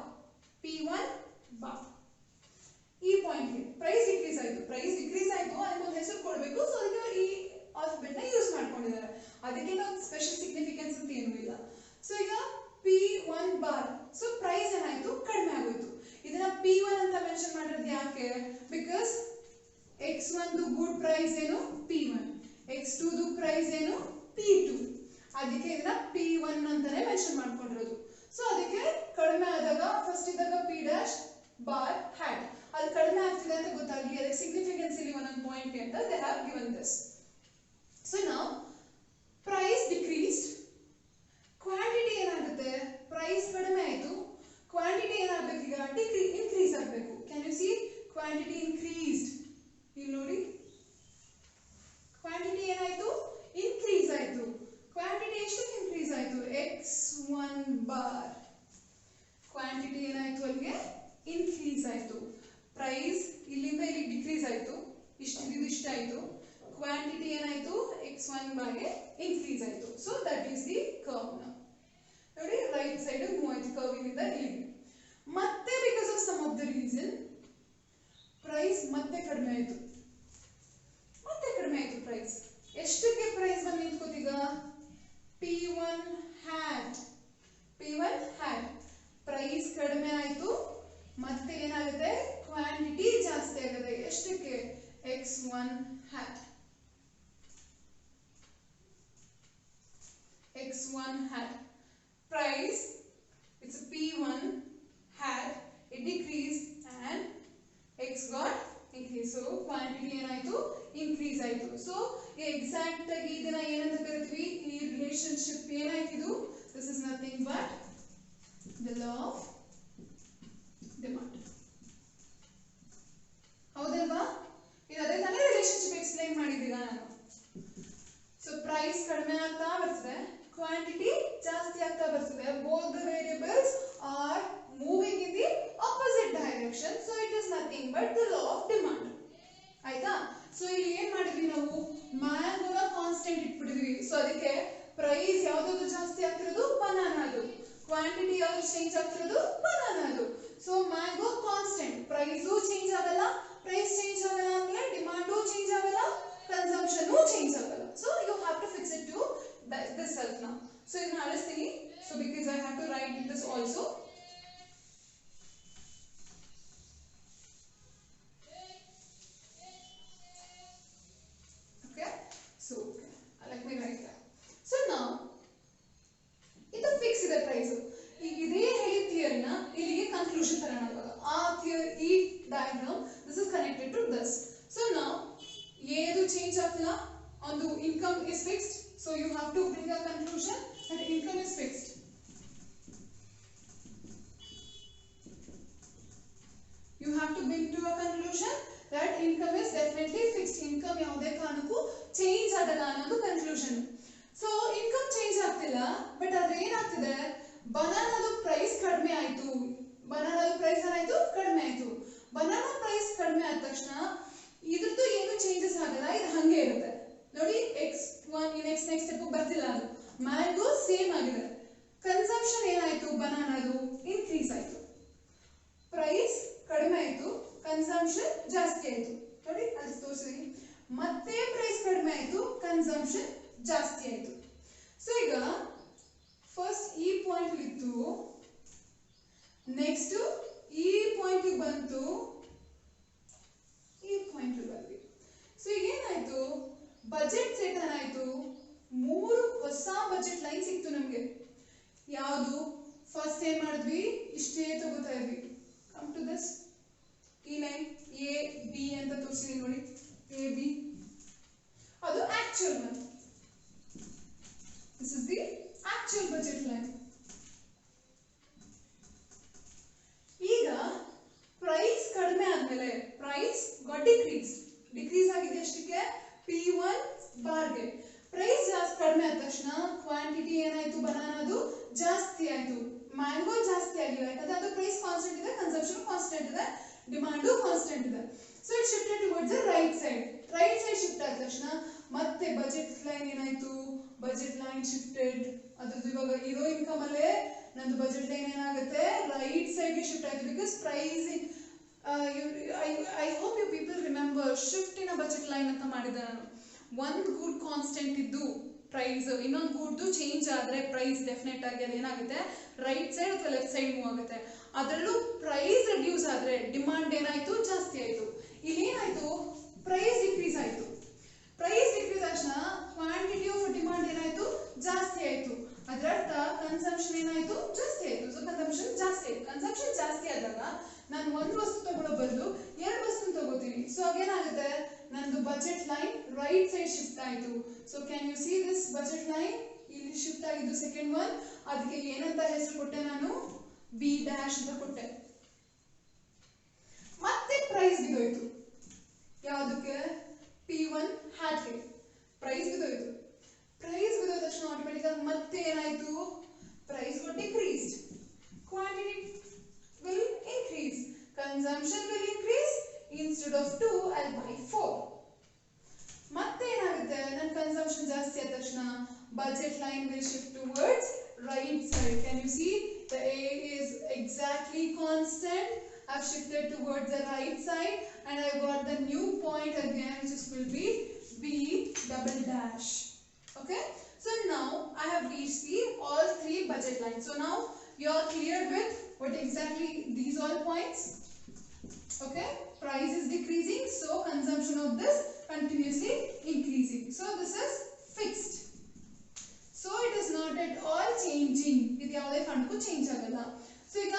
P1 bar ಈ ಪಾಯಿಂಟ್ಗೆ ಪ್ರೈಸ್ ಡಿಕ್ರೀಸ್ ಆಯ್ತು. Price decrease ಆಯ್ತು, ಅದಕ್ಕೊಂದು ಹೆಸರು ಕೊಡಬೇಕು. ಸೊ ಅದಕ್ಕೆ ಈ ಆಲ್ಫಾಬೆಟ್ ನ ಯೂಸ್ ಮಾಡ್ಕೊಂಡಿದ್ದಾರೆ. ಅದಕ್ಕೆ ನಾವು ಸ್ಪೆಷಲ್ ಸಿಗ್ನಿಫಿಕೆನ್ಸ್ ಅಂತ ಏನೂ ಇಲ್ಲ. ಸೊ ಈಗ P1 ಬಾರ್, ಸೊ ಪ್ರೈಸ್ ಏನಾಯ್ತು, ಕಡಿಮೆ ಆಗೋಯ್ತು. ಇದನ್ನ P1 ಅಂತ ಮೆನ್ಷನ್ ಮಾಡಿರೋದು ಯಾಕೆ, ಬಿಕಾಸ್ X1 ದು ಗುಡ್ ಪ್ರೈಸ್ ಏನು, P1, X2 ದು ಪ್ರೈಸ್ ಏನು, P2. ಅದಕ್ಕೆ ಇದನ್ನ P1 ಅಂತಾನೆ ಮೆನ್ಷನ್ ಮಾಡ್ಕೊಂಡಿರೋದು. ಸೊ ಅದಕ್ಕೆ ಕಡಿಮೆ ಆದಾಗ ಫಸ್ಟ್ ಇದ್ದಾಗ P' ಬಾರ್ ಹ್ಯಾಟ್, ಅದು ಕಡಿಮೆ ಆಗ್ತಿದೆ ಅಂತ ಗೊತ್ತಾಗ್ಲಿ, ಅದಕ್ಕೆ ಸಿಗ್ನಿಫಿಕೆನ್ಸ್ ಇಲ್ಲಿ ಒಂದೊಂದು ಪಾಯಿಂಟ್ ಅಂತ they have given this. So ನಾವು ಪ್ರೈಸ್ ಡಿಕ್ರೀಸ್ಡ್, ಕ್ವಾಂಟಿಟಿ ಏನಾಗುತ್ತೆ, ಪ್ರೈಸ್ ಕಡಿಮೆ ಆಯ್ತು, ಕ್ವಾಂಟಿಟಿ ಏನಾಗಬೇಕು, ಈಗ ಇನ್ಕ್ರೀಸ್ ಆಗಬೇಕು. Can you C quantity increased, ಇಲ್ಲಿ ನೋಡಿ ಕ್ವಾಂಟಿಟಿ ಏನಾಯ್ತು, ಇನ್ಕ್ರೀಸ್ ಆಯ್ತು. ಕ್ವಾಂಟಿಟಿ ಎಷ್ಟಕ್ಕೆ ಇನ್ಕ್ರೀಸ್ ಆಯ್ತು, X1 ಬಾರ್. ಕ್ವಾಂಟಿಟಿ ಏನಾಯ್ತು, ಅಲ್ಲಿಗೆ ಇನ್ಕ್ರೀಸ್ ಆಯ್ತು. ಪ್ರೈಸ್ ಇಲ್ಲಿಂದ ಇಲ್ಲಿ ಡಿಕ್ರೀಸ್ ಆಯ್ತು, ಇಷ್ಟಿದ್ದು ಇಷ್ಟ ಆಯ್ತು. ಕ್ವಾಂಟಿಟಿ ಏನಾಯ್ತು, X1 ಬಾರ್ಗೆ ಇನ್ಕ್ರೀಸ್ ಆಯ್ತು. So that is the curve. ನೋಡಿ ರೈಟ್ ಸೈಡ್ ಮೂವ್ ಆಯ್ತು ಕರ್ವಿನಿಂದ ಇಲ್ಲಿಗೆ. ಮತ್ತೆ because of some of the reason price ಮತ್ತೆ ಕಡಿಮೆ ಆಯ್ತು, ಪ್ರೈಸ್ ಎಷ್ಟಕ್ಕೆ ಪ್ರೈಸ್ ಬಂದು ನಿಂತ್ಕೋತೀಗ, P1 ಹ್ಯಾಟ್. ಪ್ರೈಸ್ ಕಡಿಮೆ ಆಯ್ತು, ಮತ್ತೆ ಏನಾಗುತ್ತೆ, ಕ್ವಾಂಟಿಟಿ ಜಾಸ್ತಿ ಆಗುತ್ತೆ. ಎಷ್ಟಕ್ಕೆ, X1 hat. Price, it's a P1 had it decreased and X got increased. So quantity ಏನಾಯ್ತು, increase ಆಯ್ತು. So exact ಆಗಿ ಇದನ್ನ ಏನಂತ ಕರಿತೀವಿ, ಈ relationship ಏನಾಯ್ತಿದು, this is nothing but the law of demand. ಹೌದಲ್ವಾ, ಇದು ಅದೇ ತಾನೇ ರಿಲೇಶನ್ಶಿಪ್ ಎಕ್ಸ್ಪ್ಲೈನ್ ಮಾಡಿದ್ದೀಗ ನಾನು. ಸೊ ಪ್ರೈಸ್ ಕಡಿಮೆ ಆಗ್ತಾ ಬರ್ತದೆ, ಕ್ವಾಂಟಿಟಿ ಜಾಸ್ತಿ ಆಗ್ತಾ ಬರ್ತದೆ. both the variables are moving in the opposite direction, so it is nothing but the law of demand. ಆಯ್ತಾ. ಸೊ ಇಲ್ಲಿ ಏನ್ ಮಾಡಿದ್ವಿ ನಾವು, ಮ್ಯಾಂಗೋನ ಕಾನ್ಸ್ಟೆಂಟ್ ಇಟ್ಬಿಟ್ಟಿದ್ವಿ. ಸೊ ಅದಕ್ಕೆ ಪ್ರೈಸ್ ಯಾವ್ದು ಜಾಸ್ತಿ ಆಗ್ತಿರೋದು, ಬನಾನಾದು. ಕ್ವಾಂಟಿಟಿ ಯಾವ್ದು ಚೇಂಜ್ ಆಗ್ತಿರೋದು, ಬನಾನಾದು. So mango constant, price change ಆಗಲ್ಲ. ಪ್ರೈಸ್ ಚೇಂಜ್ ಆಗಲ್ಲ ಅಂದ್ರೆ ಡಿಮಾಂಡು ಚೇಂಜ್ ಆಗಲ್ಲ, consumption change to write this also. Okay, so let me write that. So now ಇದು ಫಿಕ್ಸ್ ಇದೆ ಪ್ರೈಸ್. ಈಗ ಇದೇ ಹೇಳಿ ಥಿಯರಿನ ಇಲ್ಲಿಗೆ ಕನ್ಕ್ಲೂಷನ್ ತರೋಣ. ಇವಾಗ ಆ ಥಿಯರಿ ಈ diagram this is connected to this. So now ಏದು ಚೇಂಜ್ ಆಗ್ತಿಲ್ಲ, ಒಂದು income is fixed. So you have to bring a conclusion that income is fixed. You have to bring to a conclusion that income is definitely fixed. Income ಯಾವುದೇ ಕಾರಣಕ್ಕೂ change ಆಗಲ್ಲ ಅನ್ನೋದು conclusion. So income change ಆಗ್ತಿಲ್ಲ, but ಅದ್ರ ಏನಾಗ್ತಿದೆ, ಬನಾನಾದು price ಕಡಿಮೆ ಆಯ್ತು. ಬನಾನಾದು price ಏನಾಯ್ತು, ಕಡಿಮೆ ಆಯ್ತು. ಬನಾನಾ ಪ್ರೈಸ್ ಕಡಿಮೆ ಆದ ತಕ್ಷಣ ಇದ್ರದ್ದು ಏನು ಚೇಂಜಸ್ ಆಗಲ್ಲ, ಇದು ಹಂಗೆ ಇರುತ್ತೆ ನೋಡಿ. ನೆಕ್ಸ್ಟ್ ಸ್ಟೆಪ್ ಬರ್ತಿಲ್ಲ, ಅದು ಮ್ಯಾಂಗೋ ಸೇಮ್ ಆಗಿದೆ. ಕನ್ಸಂಪ್ಷನ್ ಏನಾಯ್ತು, ಬನಾನಾದು ಇನ್ಕ್ರೀಸ್ ಆಯ್ತು. ಪ್ರೈಸ್ ಕಡಿಮೆ ಆಯ್ತು, ಕನ್ಸಂಪ್ಷನ್ ಜಾಸ್ತಿ ಆಯ್ತು ನೋಡಿ, ಅಲ್ಲಿ ತೋರಿಸಿದೀನಿ. ಮತ್ತೆ ಪ್ರೈಸ್ ಕಡಿಮೆ ಆಯ್ತು, ಕನ್ಸಂಪ್ಷನ್ ಜಾಸ್ತಿ ಆಯ್ತು. ಸೊ ಈಗ ಫಸ್ಟ್ ಈ ಪಾಯಿಂಟ್ ಇತ್ತು, ನೆಕ್ಸ್ಟ್ ಈ ಪಾಯಿಂಟ್ ಬಂತು, ಈ ಪಾಯಿಂಟ್ ಬಂದ್ವಿ. ಸೊ ಈಗ ಏನಾಯ್ತು, ಬಜೆಟ್ ಸೆಟ್ ಏನಾಯ್ತು, 3 ಹೊಸ ಬಜೆಟ್ ಲೈನ್ ಸಿಕ್ತು ನಮ್ಗೆ. ಯಾವುದು, ಫಸ್ಟ್ ಏನ್ ಮಾಡಿದ್ವಿ, ಇಷ್ಟೇ ತಗೋತಾ ಇದ್ವಿ. ಕಮ್ ಟು ದಿಸ್, ಈ ಲೈನ್ ಎ ಬಿ ಅಂತ ತೋರಿಸಿದೀನಿ ನೋಡಿ, ಎ ಬಿ ಅದು actual one. This is the actual budget line. ಈಗ ಪ್ರೈಸ್ ಕಡಿಮೆ ಆದ್ಮೇಲೆ ಪ್ರೈಸ್ ಗಾಟ್ ಡಿಕ್ರೀಸ್ ಆಗಿದೆ. ಎಷ್ಟಕ್ಕೆ, P1 ಬಾರ್ಗೆ. ಪ್ರೈಸ್ ಜಾಸ್ತಿ ಕಡಿಮೆ ಆದ ತಕ್ಷಣ ಕ್ವಾಂಟಿಟಿ ಏನಾಯ್ತು, ಬನಾನಾದು ಜಾಸ್ತಿ ಆಯ್ತು. ಮ್ಯಾಂಗೋ ಜಾಸ್ತಿ ಆಗಿಲ್ಲ, ಯಾಕಂದ್ರೆ ಅದು ಪ್ರೈಸ್ ಕಾನ್ಸ್ಟೆಂಟ್ ಇದೆ, ಕನ್ಸಂಪ್ಷನ್ ಕಾನ್ಸ್ಟೆಂಟ್ ಇದೆ, ಡಿಮಾಂಡು ಕಾನ್ಸ್ಟೆಂಟ್ ಇದೆ. So it shifted towards the right side. Right side shift ಆದ ತಕ್ಷಣ ಮತ್ತೆ ಬಜೆಟ್ ಲೈನ್ ಏನಾಯ್ತು, ಬಜೆಟ್ ಲೈನ್ ಶಿಫ್ಟೆಡ್. ಅದ್ರದ್ದು ಇವಾಗ ಇರೋ ಇನ್ಕಮ್ ಅಲ್ಲೇ ನಂದು ಬಜೆಟ್ ಲೈನ್ ಏನಾಗುತ್ತೆ, ರೈಟ್ ಸೈಡ್ ಗೆ ಶಿಫ್ಟ್ ಆಯ್ತು. Because pricing I hope you people remember shift in a budget line ಅಂತ ಮಾಡಿದೆ ನಾನು. ಒಂದು ಗುಡ್ ಕಾನ್ಸ್ಟೆಂಟ್ ಇದ್ದು ಪ್ರೈಸ್ ಇನ್ನೊಂದು ಗುಡ್ದು ಚೇಂಜ್ ಆದ್ರೆ ಪ್ರೈಸ್ ಡೆಫಿನೆಟ್ ಆಗಿ ಅದೇನಾಗುತ್ತೆ, ರೈಟ್ ಸೈಡ್ ಅಥವಾ ಲೆಫ್ಟ್ ಸೈಡ್ ಮೂವ್ ಆಗುತ್ತೆ. ಅದರಲ್ಲೂ ಪ್ರೈಸ್ ರೆಡ್ಯೂಸ್ ಆದ್ರೆ ಡಿಮಾಂಡ್ ಏನಾಯ್ತು, ಜಾಸ್ತಿ ಆಯ್ತು. ಇಲ್ಲಿ ಏನಾಯ್ತು, ಪ್ರೈಸ್ ಡಿಕ್ರೀಸ್ ಆಯ್ತು. ಪ್ರೈಸ್ ಡಿಕ್ರೀಸ್ ತಕ್ಷಣ ಕ್ವಾಂಟಿಟಿ ಆಫ್ ಡಿಮಾಂಡ್ ಏನಾಯ್ತು, ಜಾಸ್ತಿ ಆಯ್ತು. ಅದರರ್ಥ ಕನ್ಸಂಪ್ಷನ್ ಏನಾಯ್ತು, ಜಾಸ್ತಿ ಆಯ್ತು. ಸೊ ಕನ್ಸಂಪ್ಷನ್ ಜಾಸ್ತಿ ಆಯ್ತು. ಕನ್ಸಂಪ್ಷನ್ ಜಾಸ್ತಿ ಆದಾಗ ನಾನು ಒಂದು ವಸ್ತು ತಗೊಳ್ಳೋ ಬದಲು 2 ವಸ್ತು ತಗೋತೀನಿ. ಸೊ ಆಗೇನಾಗುತ್ತೆ, ನಂದು budget line right side shift ಆಯ್ತು. So can you see this budget line ಇಲ್ಲಿ ಶಿಫ್ಟ್ ಆಗಿದ್ದು ಸೆಕೆಂಡ್ ಒನ್. ಅದಕ್ಕೆ ಏನಂತ ಹೆಸರು ಕೊಟ್ಟೆ ನಾನು, ಬಿ ಡ್ಯಾಶ್ ಅಂತ ಕೊಟ್ಟೆ. ಮತ್ತೆ ಪ್ರೈಸ್ ಬಿದ್ದೋಯ್ತು. ಯಾವುದಕ್ಕೆ, P1 ಹ್ಯಾಟ್ಗೆ ಪ್ರೈಸ್ ಬಿದ್ದೋಯ್ತು. ಪ್ರೈಸ್ ಬಿದ್ದೋದ ತಕ್ಷಣ ಆಟೋಮೆಟಿಕ್ ಆಗಿ ಮತ್ತೆ ಏನಾಯ್ತು, price got decreased. Quantity will increase. Consumption will increase. Instead of 2, I'll buy 4. ಮತ್ತೆ ಏನಾಗುತ್ತೆ, ನನ್ನ ಕನ್ಸಂಪ್ಷನ್ ಜಾಸ್ತಿ ಆದ ತಕ್ಷಣ budget line will shift towards right side. Can you see the A is exactly constant. I've shifted towards the right side and I got the new point again, which will be B double dash. Okay, so now I have reached the all 3 budget lines. So now you are clear with what exactly these all points. Okay, price is decreasing, so consumption of this continuously increasing. So this is fixed. So it is not at all changing. ಇದು ಯಾವುದೇ ಕಾರಣಕ್ಕೂ change ಆಗಲ್ಲ. So ಈಗ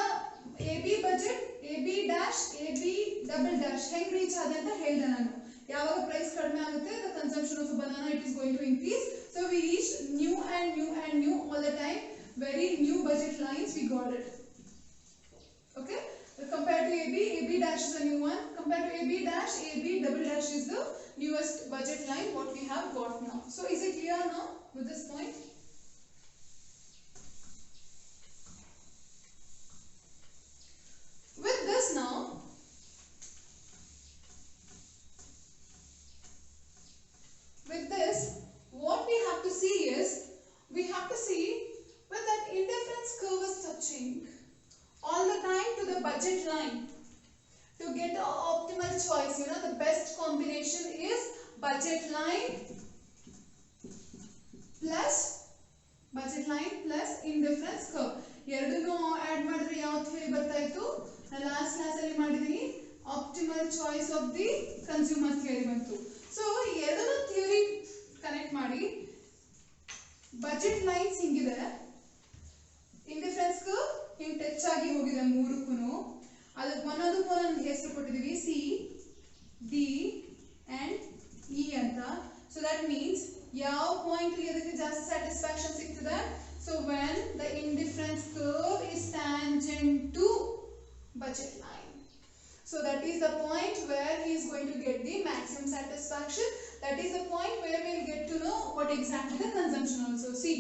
AB budget, AB dash, AB double dash ಹೆಂಗ್ reach ಆದೆ ಅಂತ ಹೇಳಿದೆ ನಾನು. ಯಾವಾಗ ಪ್ರೈಸ್ ಕಡಿಮೆ ಆಗುತ್ತೆ, the consumption of a banana it is going to increase. So we reached new and new and new all the time. Very new budget lines we got it. Okay, compared to AB, AB dash is a new one. Compared to AB dash, AB double dash is the newest budget line what we have got now. So is it clear now with this point? With this now, with this, what we have to see is, we have to see where that indifference curve is touching all the time to the budget line. To get the optimal choice, you know, the best combination is budget line plus indifference curve. ಎರಡನ್ನೂ add ಮಾಡಿದ್ರೆ ಯಾವ theory ಬರ್ತಾ ಇತ್ತು? Last class ಅಲ್ಲಿ ಮಾಡಿದೀನಿ, optimal choice of the consumer theory ಬಂತು. So ಎರಡನ್ನೂ theory connect ಮಾಡಿ ಬಜೆಟ್ ಲೈನ್ಸ್ ಹಿಂಗಿದೆ, ಇಂಡಿಫರೆನ್ಸ್ ಕರ್ವ್ ಹಿಂಗೆ ಟಚ್ ಆಗಿ ಹೋಗಿದೆ ಮೂರಕ್ಕೂ. ಅದಕ್ಕೆ ಒಂದೊಂದಕ್ಕೂ ಒಂದೊಂದು ಹೆಸರು ಕೊಟ್ಟಿದ್ದೀವಿ, ಸಿ, ಡಿ ಅಂಡ್ ಇ ಅಂತ. ಸೊ ದಟ್ ಮೀನ್ಸ್ ಯಾವ ಪಾಯಿಂಟ್ ಅದಕ್ಕೆ ಜಾಸ್ತಿ ಸ್ಯಾಟಿಸ್ಫ್ಯಾಕ್ಷನ್ ಸಿಗ್ತದೆ? So when the indifference curve is tangent to budget line. So that is the point where he is going to get the maximum satisfaction. That is the point where we will get to know what exactly the consumption also. See,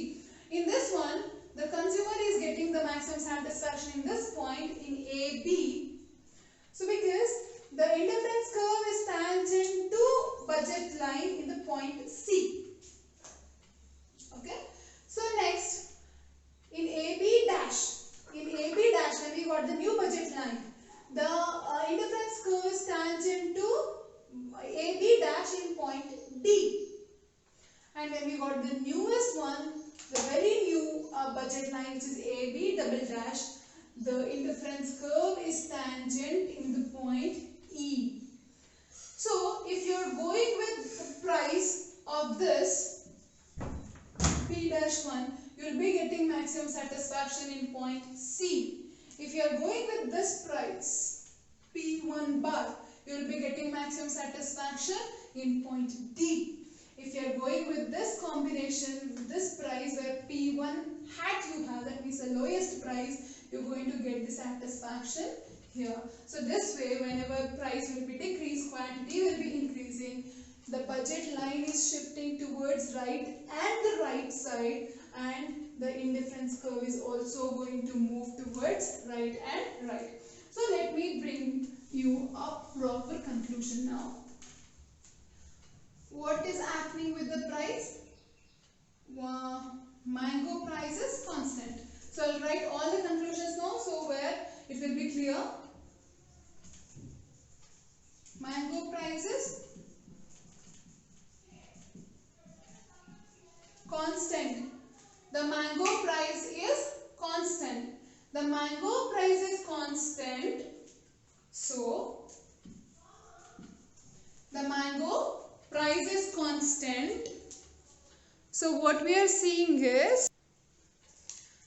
in this one, the consumer is getting the maximum satisfaction in this point in AB. So because the indifference curve is tangent to budget line in the point C. Okay. So next, in AB dash, when we got the new budget line, the indifference curve is tangent to AB dash in point D. And when we got the newest one, the very new budget line, which is AB double dash, the indifference curve is tangent in the point E. So if you are going with the price of this P dash 1, you will be getting maximum satisfaction in point C. If you are going with this price P1 bar, you will be getting maximum satisfaction in point D. If you are going with this combination, this price where P1 hat you have, that means the lowest price, you are going to get the satisfaction here. So this way, whenever price will be decreased, quantity will be increasing. The budget line is shifting towards right and the right side, and the indifference curve is also going to move towards right and right. So let me bring you a proper conclusion now. What is happening with the price? Mango price is constant. So I'll write all the conclusions now, so where it will be clear. Mango price is constant. The mango price is constant. The mango price is constant. So the mango price is constant. So what we are seeing is,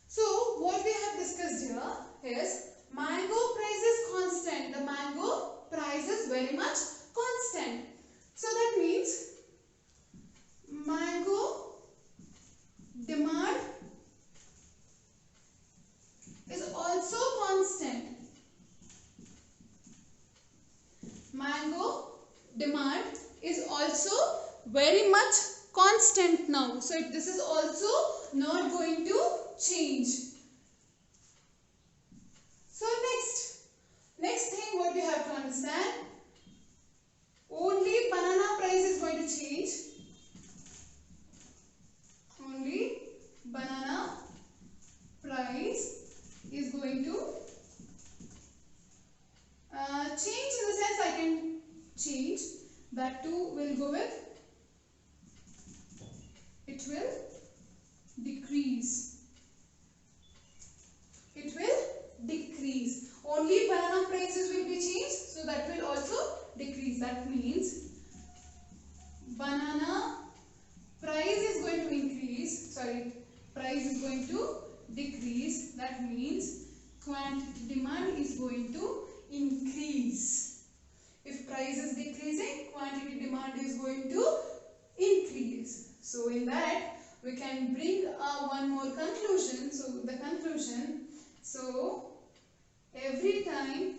so what we have discussed here is mango price is constant. The mango price is very much constant. So that means mango demand is also constant. Mango demand is also very much constant now. So this is also not going to change. So next thing what we have to understand, only banana price is going to change. Only banana price is going to change, in the sense I can change that too. Will go with, it will decrease. It will decrease. Only banana prices will be changed, so that will also decrease. That means banana price is going to increase, price is going to decrease. That means quantity demand is going to increase. If price is decreasing, quantity demand is going to increase. So in that we can bring one more conclusion. So the conclusion, so every time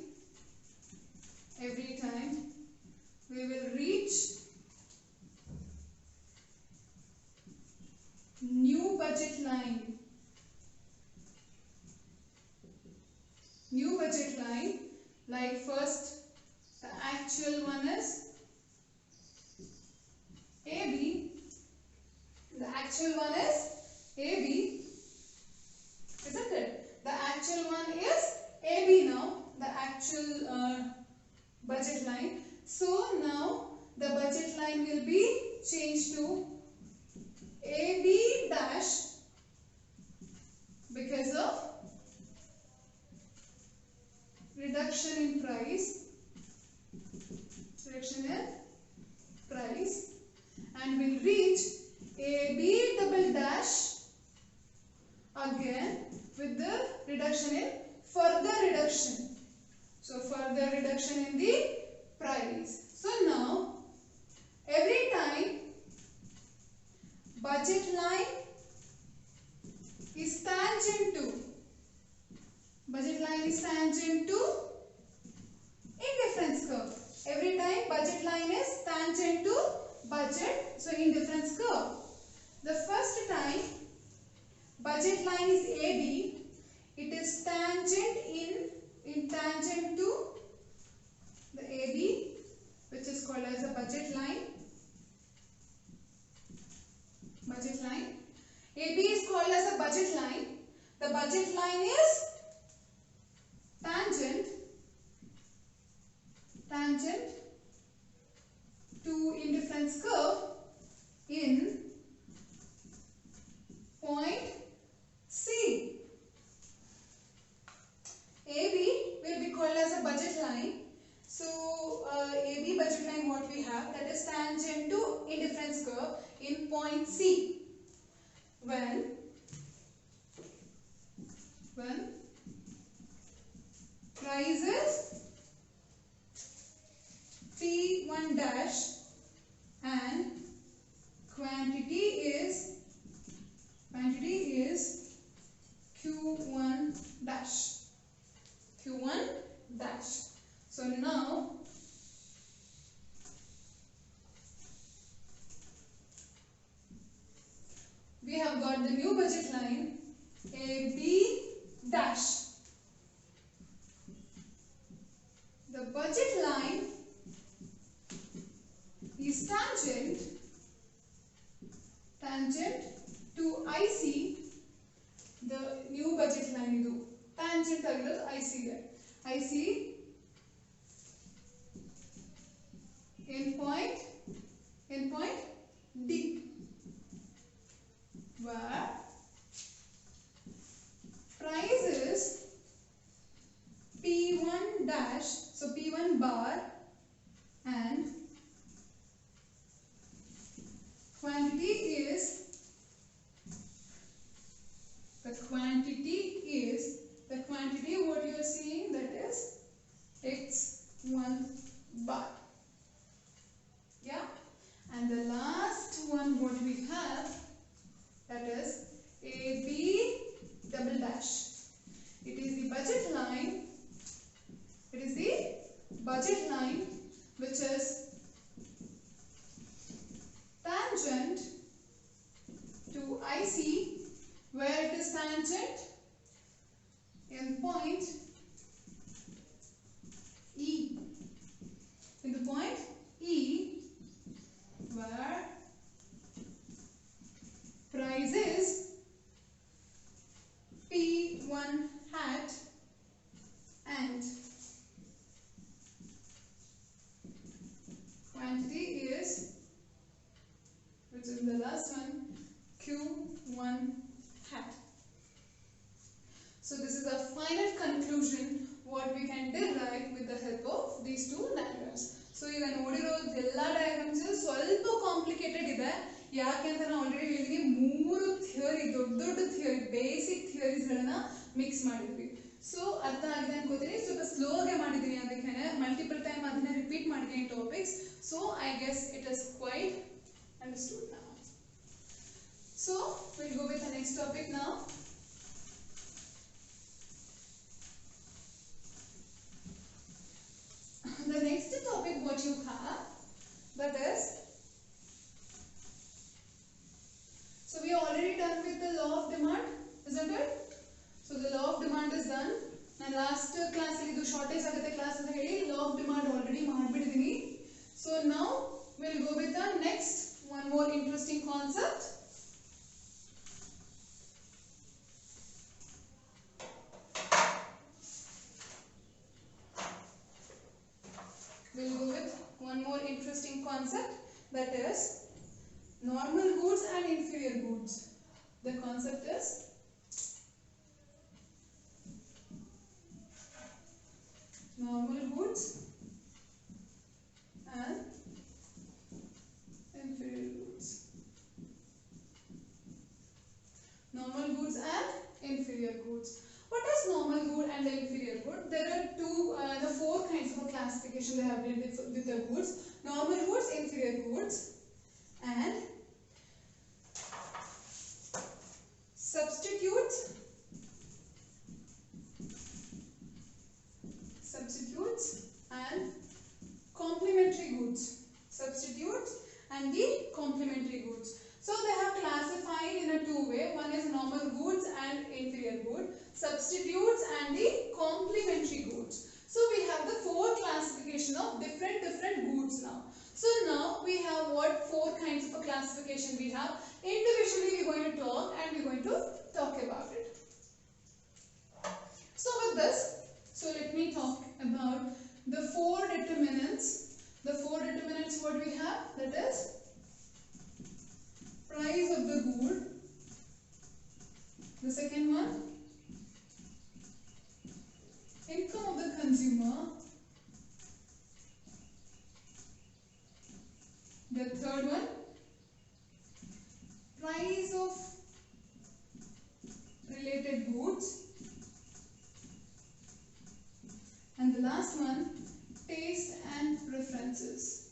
we will reach new budget line. New budget line, like first the actual one is AB. The actual one is AB, isn't it? The actual one is AB now, the actual budget line. So now the budget line will be changed to AB dash because of reduction in price, reduction in price, and will reach AB double dash again with the reduction in further reduction. So further reduction in the price. So now every time budget line is tangent to indifference curve. Every time budget line is tangent to budget, so indifference curve. The first time budget line is AB, it is tangent tangent to the AB, which is called as a budget line. AB is called as a budget line. The budget line is tangent to indifference curve in point C. AB will be called as a budget line. So AB budget line, what we have, that is tangent to indifference curve in point C. When price is P1 dash and quantity is Q1 dash. So now we have got the new budget line AB dash. The budget line is tangent to IC. The new budget line idu tangent agirodu IC ಗೆ. IC in point D, where price is P1 dash, so P1 bar, and quantity is what you are seeing, that is X1 bar. Yeah, and the last one what we have, that is AB double dash. It is the budget line. Which is tangent to IC, where it is tangent in point E. In the point E, where price is P1 hat and quantity is, which is the last one, Q1 hat. So this is a final conclusion what we can derive with the help of these two diagrams. So ಈಗ ನೋಡಿರೋದು ಎಲ್ಲ diagrams ಸ್ವಲ್ಪ complicated ಇದೆ. ಯಾಕೆಂತ ನಾನು already ಹೇಳಿದೀನಿ, ಮೂರು theory, ದೊಡ್ಡ theory, basic theories ಗಳನ್ನ ಮಿಕ್ಸ್ ಮಾಡಿದ್ವಿ. ಸೊ ಅರ್ಥ ಆಗಿದೆ ಅನ್ಕೋತೀನಿ. ಸ್ವಲ್ಪ ಸ್ಲೋ ಆಗಿ ಮಾಡಿದೀನಿ, ಅದಕ್ಕೆ ಮಲ್ಟಿಪಲ್ ಟೈಮ್ ಅದನ್ನ ರಿಪೀಟ್ ಮಾಡಿದೀನಿ topics. So I guess it is quite understood now. So will go with the next topic now. The next topic what you have, that is, so we are already done with the law of demand, isn't it? So the law of demand is done. And last class ಅಲ್ಲಿ ಇದು shortage ಆಗುತ್ತೆ class ಅಂತ ಹೇಳಿ law of demand already ಮಾಡಿಬಿಟ್ಟಿದ್ದೀನಿ. So now we'll go with the next one more interesting concept. We'll go with one more interesting concept, that is normal goods and inferior goods. The concept is normal goods and inferior goods. Normal goods and inferior goods. What is normal good and the inferior good? There are the four kinds of classification they have done with the goods: normal goods, inferior goods, and substitutes and complementary goods. Substitutes and the complementary goods. So they have classified in a two way. One is normal goods and inferior goods, substitutes and the complementary goods. So we have the four classification of different goods now. So now we have what four kinds of a classification we have. Individually we are going to talk and we are going to talk about it. So with this, so let me talk about the four determinants. The four determinants what we have, that is price of the good. The second one, income of the consumer. The third one, price of related goods. And the last one, taste and preferences.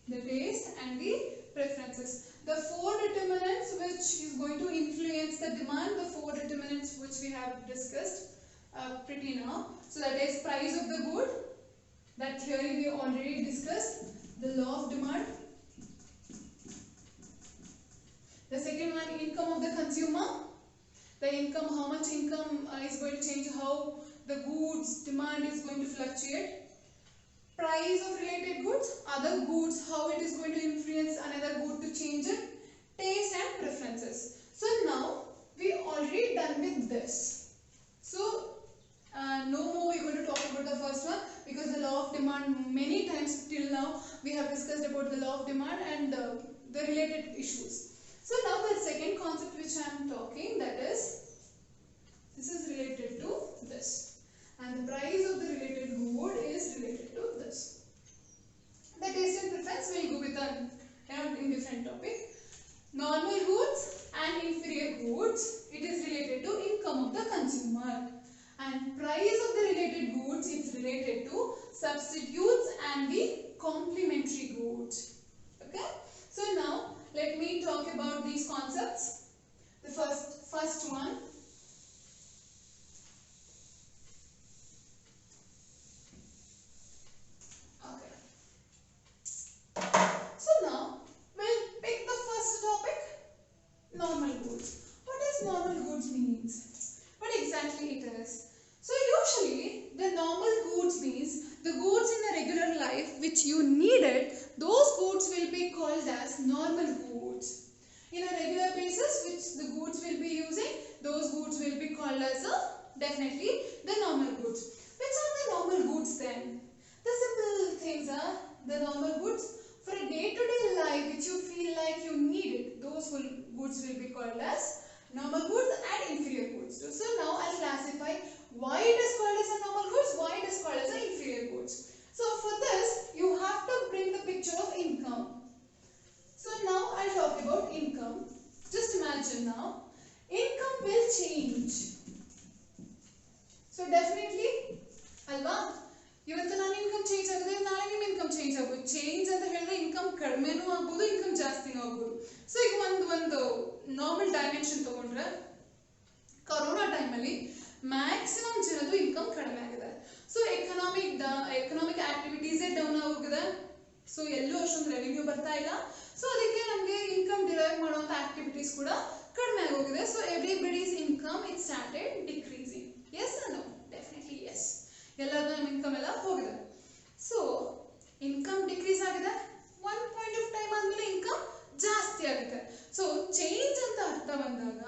The taste and the preferences. The four determinants which is going to influence the demand, the four determinants which we have discussed pretty now. So that is price of the good. That theory we already discussed. The law of demand. The second one, income of the consumer. The income, how much income is going to change, how the goods demand is going to fluctuate. Price of related goods, other goods, how it is going to influence another good to change it. Taste and preferences. So now we already done with this. So no more we are going to talk about the first one, because the law of demand many times till now we have discussed about the law of demand and the related issues. So now the second concept which I am talking, that is, this is related to this. And the price of the related good is related to this. The taste and preference will go with in different topic. Normal goods and inferior goods, it is related to income of the consumer. And price of the related goods is related to substitutes and the complementary goods. Okay. So now let me talk about these concepts. The first one. So now we'll pick the first topic, normal goods. What does normal goods means? What exactly it is? So usually the normal goods means the goods in a regular life which you needed, those goods will be called as normal goods. In a regular basis which the goods will be using, those goods will be called as definitely the normal goods. Which are the normal goods then? The simple things are the normal goods. For a day-to-day life which you feel like you need it, those goods will be called as normal goods and inferior goods. So now I'll classify why it is called as a normal goods, why it is called as an inferior goods. So for this, you have to bring the picture of income. So now I'll talk about income. Just imagine now, income will change. So definitely, alva, ಇವತ್ತು ನಾನು income change ಆಗಿದೆ, ನಾಳೆ ನಿಮ್ಮ income change ಆಗ್ಬೋದು. Change ಅಂತ ಹೇಳಿದ್ರೆ income ಕಡಿಮೆನೂ ಆಗ್ಬೋದು, income ಜಾಸ್ತಿನೂ ಆಗ್ಬೋದು. ಸೊ ಈಗ ಒಂದು ನಾರ್ಮಲ್ ಡೈಮೆನ್ಷನ್ ತಗೊಂಡ್ರೆ, ಕೊರೋನಾ ಟೈಮಲ್ಲಿ ಮ್ಯಾಕ್ಸಿಮಮ್ ಜನದ್ದು ಇನ್ಕಮ್ ಕಡಿಮೆ ಆಗಿದೆ. ಸೊ ಎಕನಾಮಿಕ್ ಆಕ್ಟಿವಿಟೀಸೇ ಡೌನ್ ಆಗೋಗಿದೆ. ಸೊ ಎಲ್ಲೂ ಅಷ್ಟೊಂದು ರೆವಿನ್ಯೂ ಬರ್ತಾ ಇಲ್ಲ. ಸೊ ಅದಕ್ಕೆ ನಮಗೆ ಇನ್ಕಮ್ ಡಿರೈವ್ ಮಾಡುವಂಥ ಆಕ್ಟಿವಿಟೀಸ್ ಕೂಡ ಕಡಿಮೆ ಆಗೋಗಿದೆ. So everybody's income it started decreasing. Yes no? Definitely yes. ಎಲ್ಲರದ್ದು ನಮ್ಮ ಇನ್ಕಮ್ ಎಲ್ಲ ಹೋಗಿದೆ. ಸೊ ಇನ್ಕಮ್ ಡಿಕ್ರೀಸ್ ಆಗಿದೆ, ಒನ್ ಪಾಯಿಂಟ್ ಆಫ್ ಟೈಮ್ ಆದಮೇಲೆ ಇನ್ಕಮ್ ಜಾಸ್ತಿ ಆಗುತ್ತೆ. ಸೊ ಚೇಂಜ್ ಅಂತ ಅರ್ಥ ಬಂದಾಗ,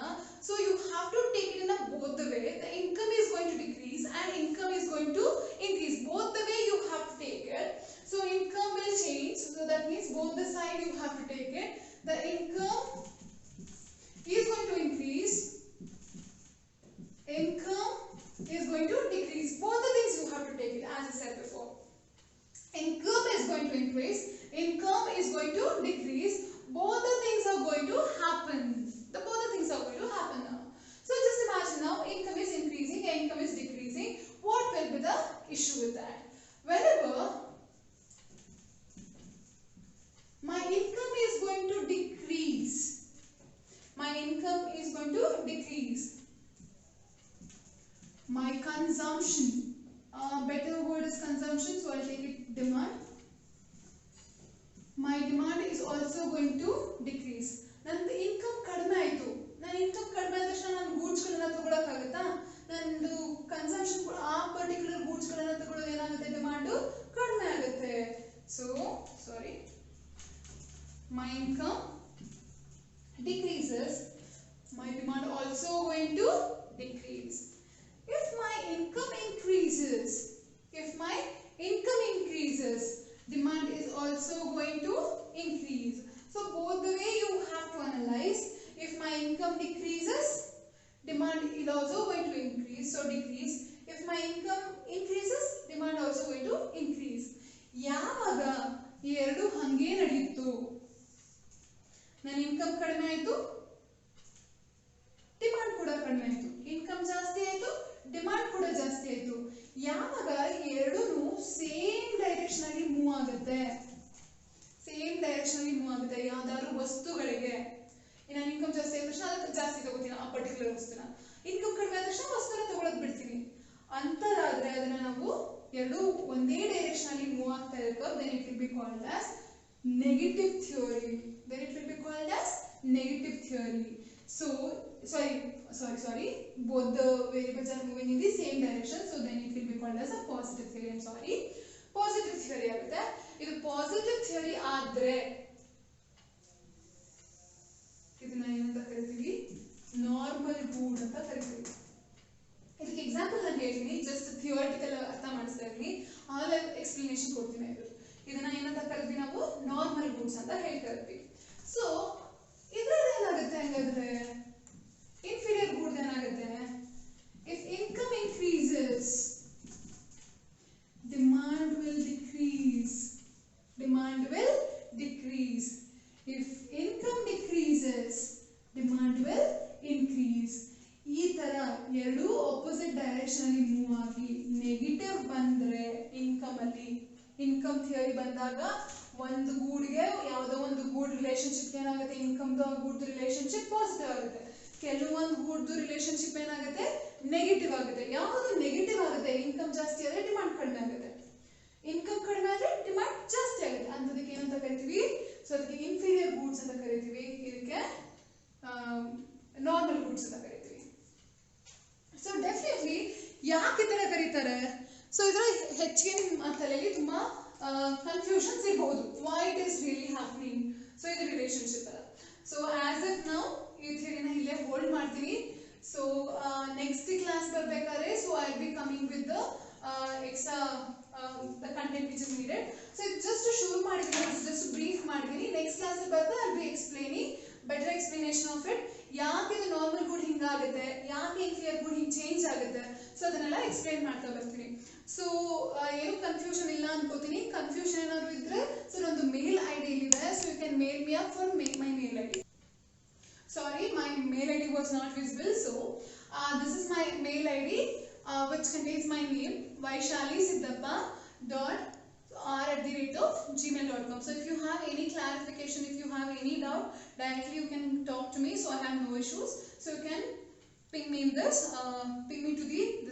so you have to take it in both the way. The income is going to decrease and income is going to increase. Both the way you have to take it. So income will change. So that means both the side you have to take it. The income is going to increase. Income is going to decrease. Both the things you have to to increase, income is going to decrease. Both the things are going to happen. Both the things are going to happen now. So just imagine now income is increasing and income is decreasing. What will be the issue with that? Whenever my income is going to decrease, my income is going to decrease, my consumption, better word is consumption, so I'll take it demand. My demand is also going to decrease. ನಂದು income ಕಡಿಮೆ ಆಯಿತು. ನನ್ನ income ಕಡಿಮೆ ಆದ ತಕ್ಷಣ ನಾನು ಗೂಡ್ಸ್ಗಳನ್ನ ತಗೊಳಕ್ಕಾಗತ್ತಾ? ನಂದು consumption ಆ ಪರ್ಟಿಕ್ಯುಲರ್ ಗೂಡ್ಸ್ಗಳನ್ನ ತಗೊಳ್ಳೋದು ಏನಾಗುತ್ತೆ, ಡಿಮಾಂಡು ಕಡಿಮೆ ಆಗುತ್ತೆ. So sorry, my income decreases, my demand also going to decrease. If my income increases, demand is also going to increase. So both the way you have to analyze. If my income decreases, demand is also going to increase, so decrease. If my income increases, demand also going to increase. ಯಾವಾಗ ಈ ಎರಡು ಹಂಗೆ ನಡೆಯಿತು, ನನ್ನ income ಕಡಿಮೆ ಆಯಿತು, demand ಕೂಡ ಕಡಿಮೆ ಆಯಿತು, ಇನ್ಕಮ್ ಜಾಸ್ತಿ ಆಯಿತು, ಡಿಮಾಂಡ್ ಕೂಡ ಜಾಸ್ತಿ ಆಯಿತು. ಯಾವಾಗ ಎರಡೂ ಸೇಮ್ ಡೈರೆಕ್ಷನ್ ಅಲ್ಲಿ ಮೂವ್ ಆಗುತ್ತೆ, ಯಾವ್ದಾದ್ರು ವಸ್ತುಗಳಿಗೆ, ನನ್ನ ಇನ್ಕಮ್ ಜಾಸ್ತಿ ಆದ ತಕ್ಷಣ ಅದಕ್ಕೆ ಜಾಸ್ತಿ ತಗೋತೀನಿ ಆ ಪರ್ಟಿಕ್ಯುಲರ್ ವಸ್ತುನ, ಇನ್ಕಮ್ ಕಡಿಮೆ ಆದ ತಕ್ಷಣ ವಸ್ತುನ ತಗೊಳಕ್ ಬಿಡ್ತೀನಿ ಅಂತದಾದ್ರೆ ಅದನ್ನ ನಾವು ಎರಡು ಒಂದೇ ಡೈರೆಕ್ಷನ್ ಅಲ್ಲಿ ಮೂವ್ ಆಗ್ತಾ ಇರಬೇಕು. then it will be called as negative theory. So sorry, both the variables are moving in the same direction, so then it will be called as a positive theory. I'm sorry, positive theory ಆಗುತ್ತೆ. ಇದು positive theory ಆದ್ರೆ ಇದನ್ನ ಏನಂತ ಕರಿತೀವಿ, normal ಗೂಡ್ ಅಂತ ಕರಿತೀವಿ. ಇದಕ್ಕೆ example ನಾನು ಹೇಳ್ತೀನಿ, ಜಸ್ಟ್ ಥಿಯೋರಿಟಿಕಲ್ ಅರ್ಥ ಮಾಡಿಸ್ತಾ ಇದ್ದೀನಿ, ಆಲ್ ಎಕ್ಸ್ಪ್ಲನೇಷನ್ ಕೊಡ್ತೀನಿ. ಇದನ್ನ ಏನಂತ ಕರಿತೀವಿ ನಾವು, ನಾರ್ಮಲ್ ಗೂಡ್ಸ್ ಅಂತ ಹೇಳ್ತಾ ಇರ್ತೀವಿ. ಸೊ ಇದ್ರಲ್ಲಿ ಏನಾಗುತ್ತೆ ಹಂಗಾದ್ರೆ, ಇನ್ಫೀರಿಯರ್ ಗೂಡ್ಸ್ ಏನಾಗುತ್ತೆ, if income increases demand will decrease. If income decreases, demand will increase. ಈ ತರ ಎರಡು ಆಪೋಸಿಟ್ ಡೈರೆಕ್ಷನ್ ಅಲ್ಲಿ ಮೂವ್ ಆಗಿ ನೆಗೆಟಿವ್ ಬಂದ್ರೆ ಇನ್ಕಮ್ ಅಲ್ಲಿ, ಇನ್ಕಮ್ ಥಿಯರಿ ಬಂದಾಗ ಒಂದು ಗೂಡ್ಗೆ ಯಾವುದೋ ಒಂದು ಗೂಡ್ ರಿಲೇಶನ್ಶಿಪ್ ಏನಾಗುತ್ತೆ, ಇನ್ಕಮ್ ಗೂಡ್ ರಿಲೇಶನ್ಶಿಪ್ ಪಾಸಿಟಿವ್ ಆಗುತ್ತೆ, ಕೆಲವೊಂದು ಗೂಡ್ದು ರಿಲೇಶನ್ಶಿಪ್ ಏನಾಗುತ್ತೆ, ನೆಗೆಟಿವ್ ಆಗುತ್ತೆ. ಯಾವುದು ನೆಗೆಟಿವ್ ಆಗುತ್ತೆ, ಇನ್ಕಮ್ ಜಾಸ್ತಿ ಆದ್ರೆ ಡಿಮಾಂಡ್ ಕಡಿಮೆ ಆಗುತ್ತೆ, ಇನ್ಕಮ್ ಕಡಿಮೆ ಆದ್ರೆ ಡಿಮಾಂಡ್ ಜಾಸ್ತಿ ಆಗುತ್ತೆ. ಅಂತದಕ್ಕೆ ಏನಂತ ಕರಿತೀವಿ, ಸೊ ಅದಕ್ಕೆ ಇನ್ಫೀರಿಯರ್ ಗೂಡ್ಸ್ ಅಂತ ಕರಿತೀವಿ, ಇದಕ್ಕೆ ನಾರ್ಮಲ್ ಗೂಡ್ಸ್ ಅಂತ ಕರಿತೀವಿ. ಸೊ ಡೆಫಿನೆಟ್ಲಿ ಯಾಕೆ ಈ ತರ ಕರೀತಾರೆ, ಸೊ ಇದರ ಹೆಚ್ಚಿಗೆ ನಿಮ್ಮ ತಲೆಯಲ್ಲಿ ತುಂಬಾ ಕನ್ಫ್ಯೂಷನ್ಸ್ ಇರಬಹುದು, why it is really happening. So ಇದು ರಿಲೇಶನ್ಶಿಪ್ ಅಲ್ಲ. ಸೊ ಆಸ್ ಇಫ್ ನಾವು ಈ ಥಿಯರಿನ ಇಲ್ಲೇ ಹೋಲ್ಡ್ ಮಾಡ್ತೀನಿ. ಸೊ ನೆಕ್ಸ್ಟ್ ಕ್ಲಾಸ್ ಬರ್ಬೇಕಾದ್ರೆ, so I will be coming with the extra the content which is needed. So just to ಶುರು ಮಾಡಿದ್ದೀನಿ, just to brief ಮಾಡಿದ್ದೀನಿ. ನೆಕ್ಸ್ಟ್ ಕ್ಲಾಸ್ ಬರ್ತಾ I will be explaining better explanation of it, ಯಾಕೆ ಇದು normal ಗೂಡ್ ಹಿಂಗಾಗುತ್ತೆ, ಯಾಕೆ inferior ಗೂಡ್ ಹಿಂಗೆ change ಆಗುತ್ತೆ, so ಅದನ್ನೆಲ್ಲ ಎಕ್ಸ್ಪ್ಲೇನ್ ಮಾಡ್ತಾ ಬರ್ತೀನಿ. ಸೊ ಏನು ಕನ್ಫ್ಯೂಷನ್ ಇಲ್ಲ ಅನ್ಕೋತೀನಿ. ಕನ್ಫ್ಯೂಷನ್ ಏನಾದ್ರು ಇದ್ರೆ ಸೊ ನಂದು ಮೇಲ್ ಐಡಿ ಇದೆ, so you can mail me up for my mail ID. Sorry, my mail ID was not visible, so this is my mail ID which contains my name, vaishali.r@gmail.com. So if you have any clarification, if you have any doubt, directly you can talk to me, so I have no issues. So you can ping me in this, ping me to the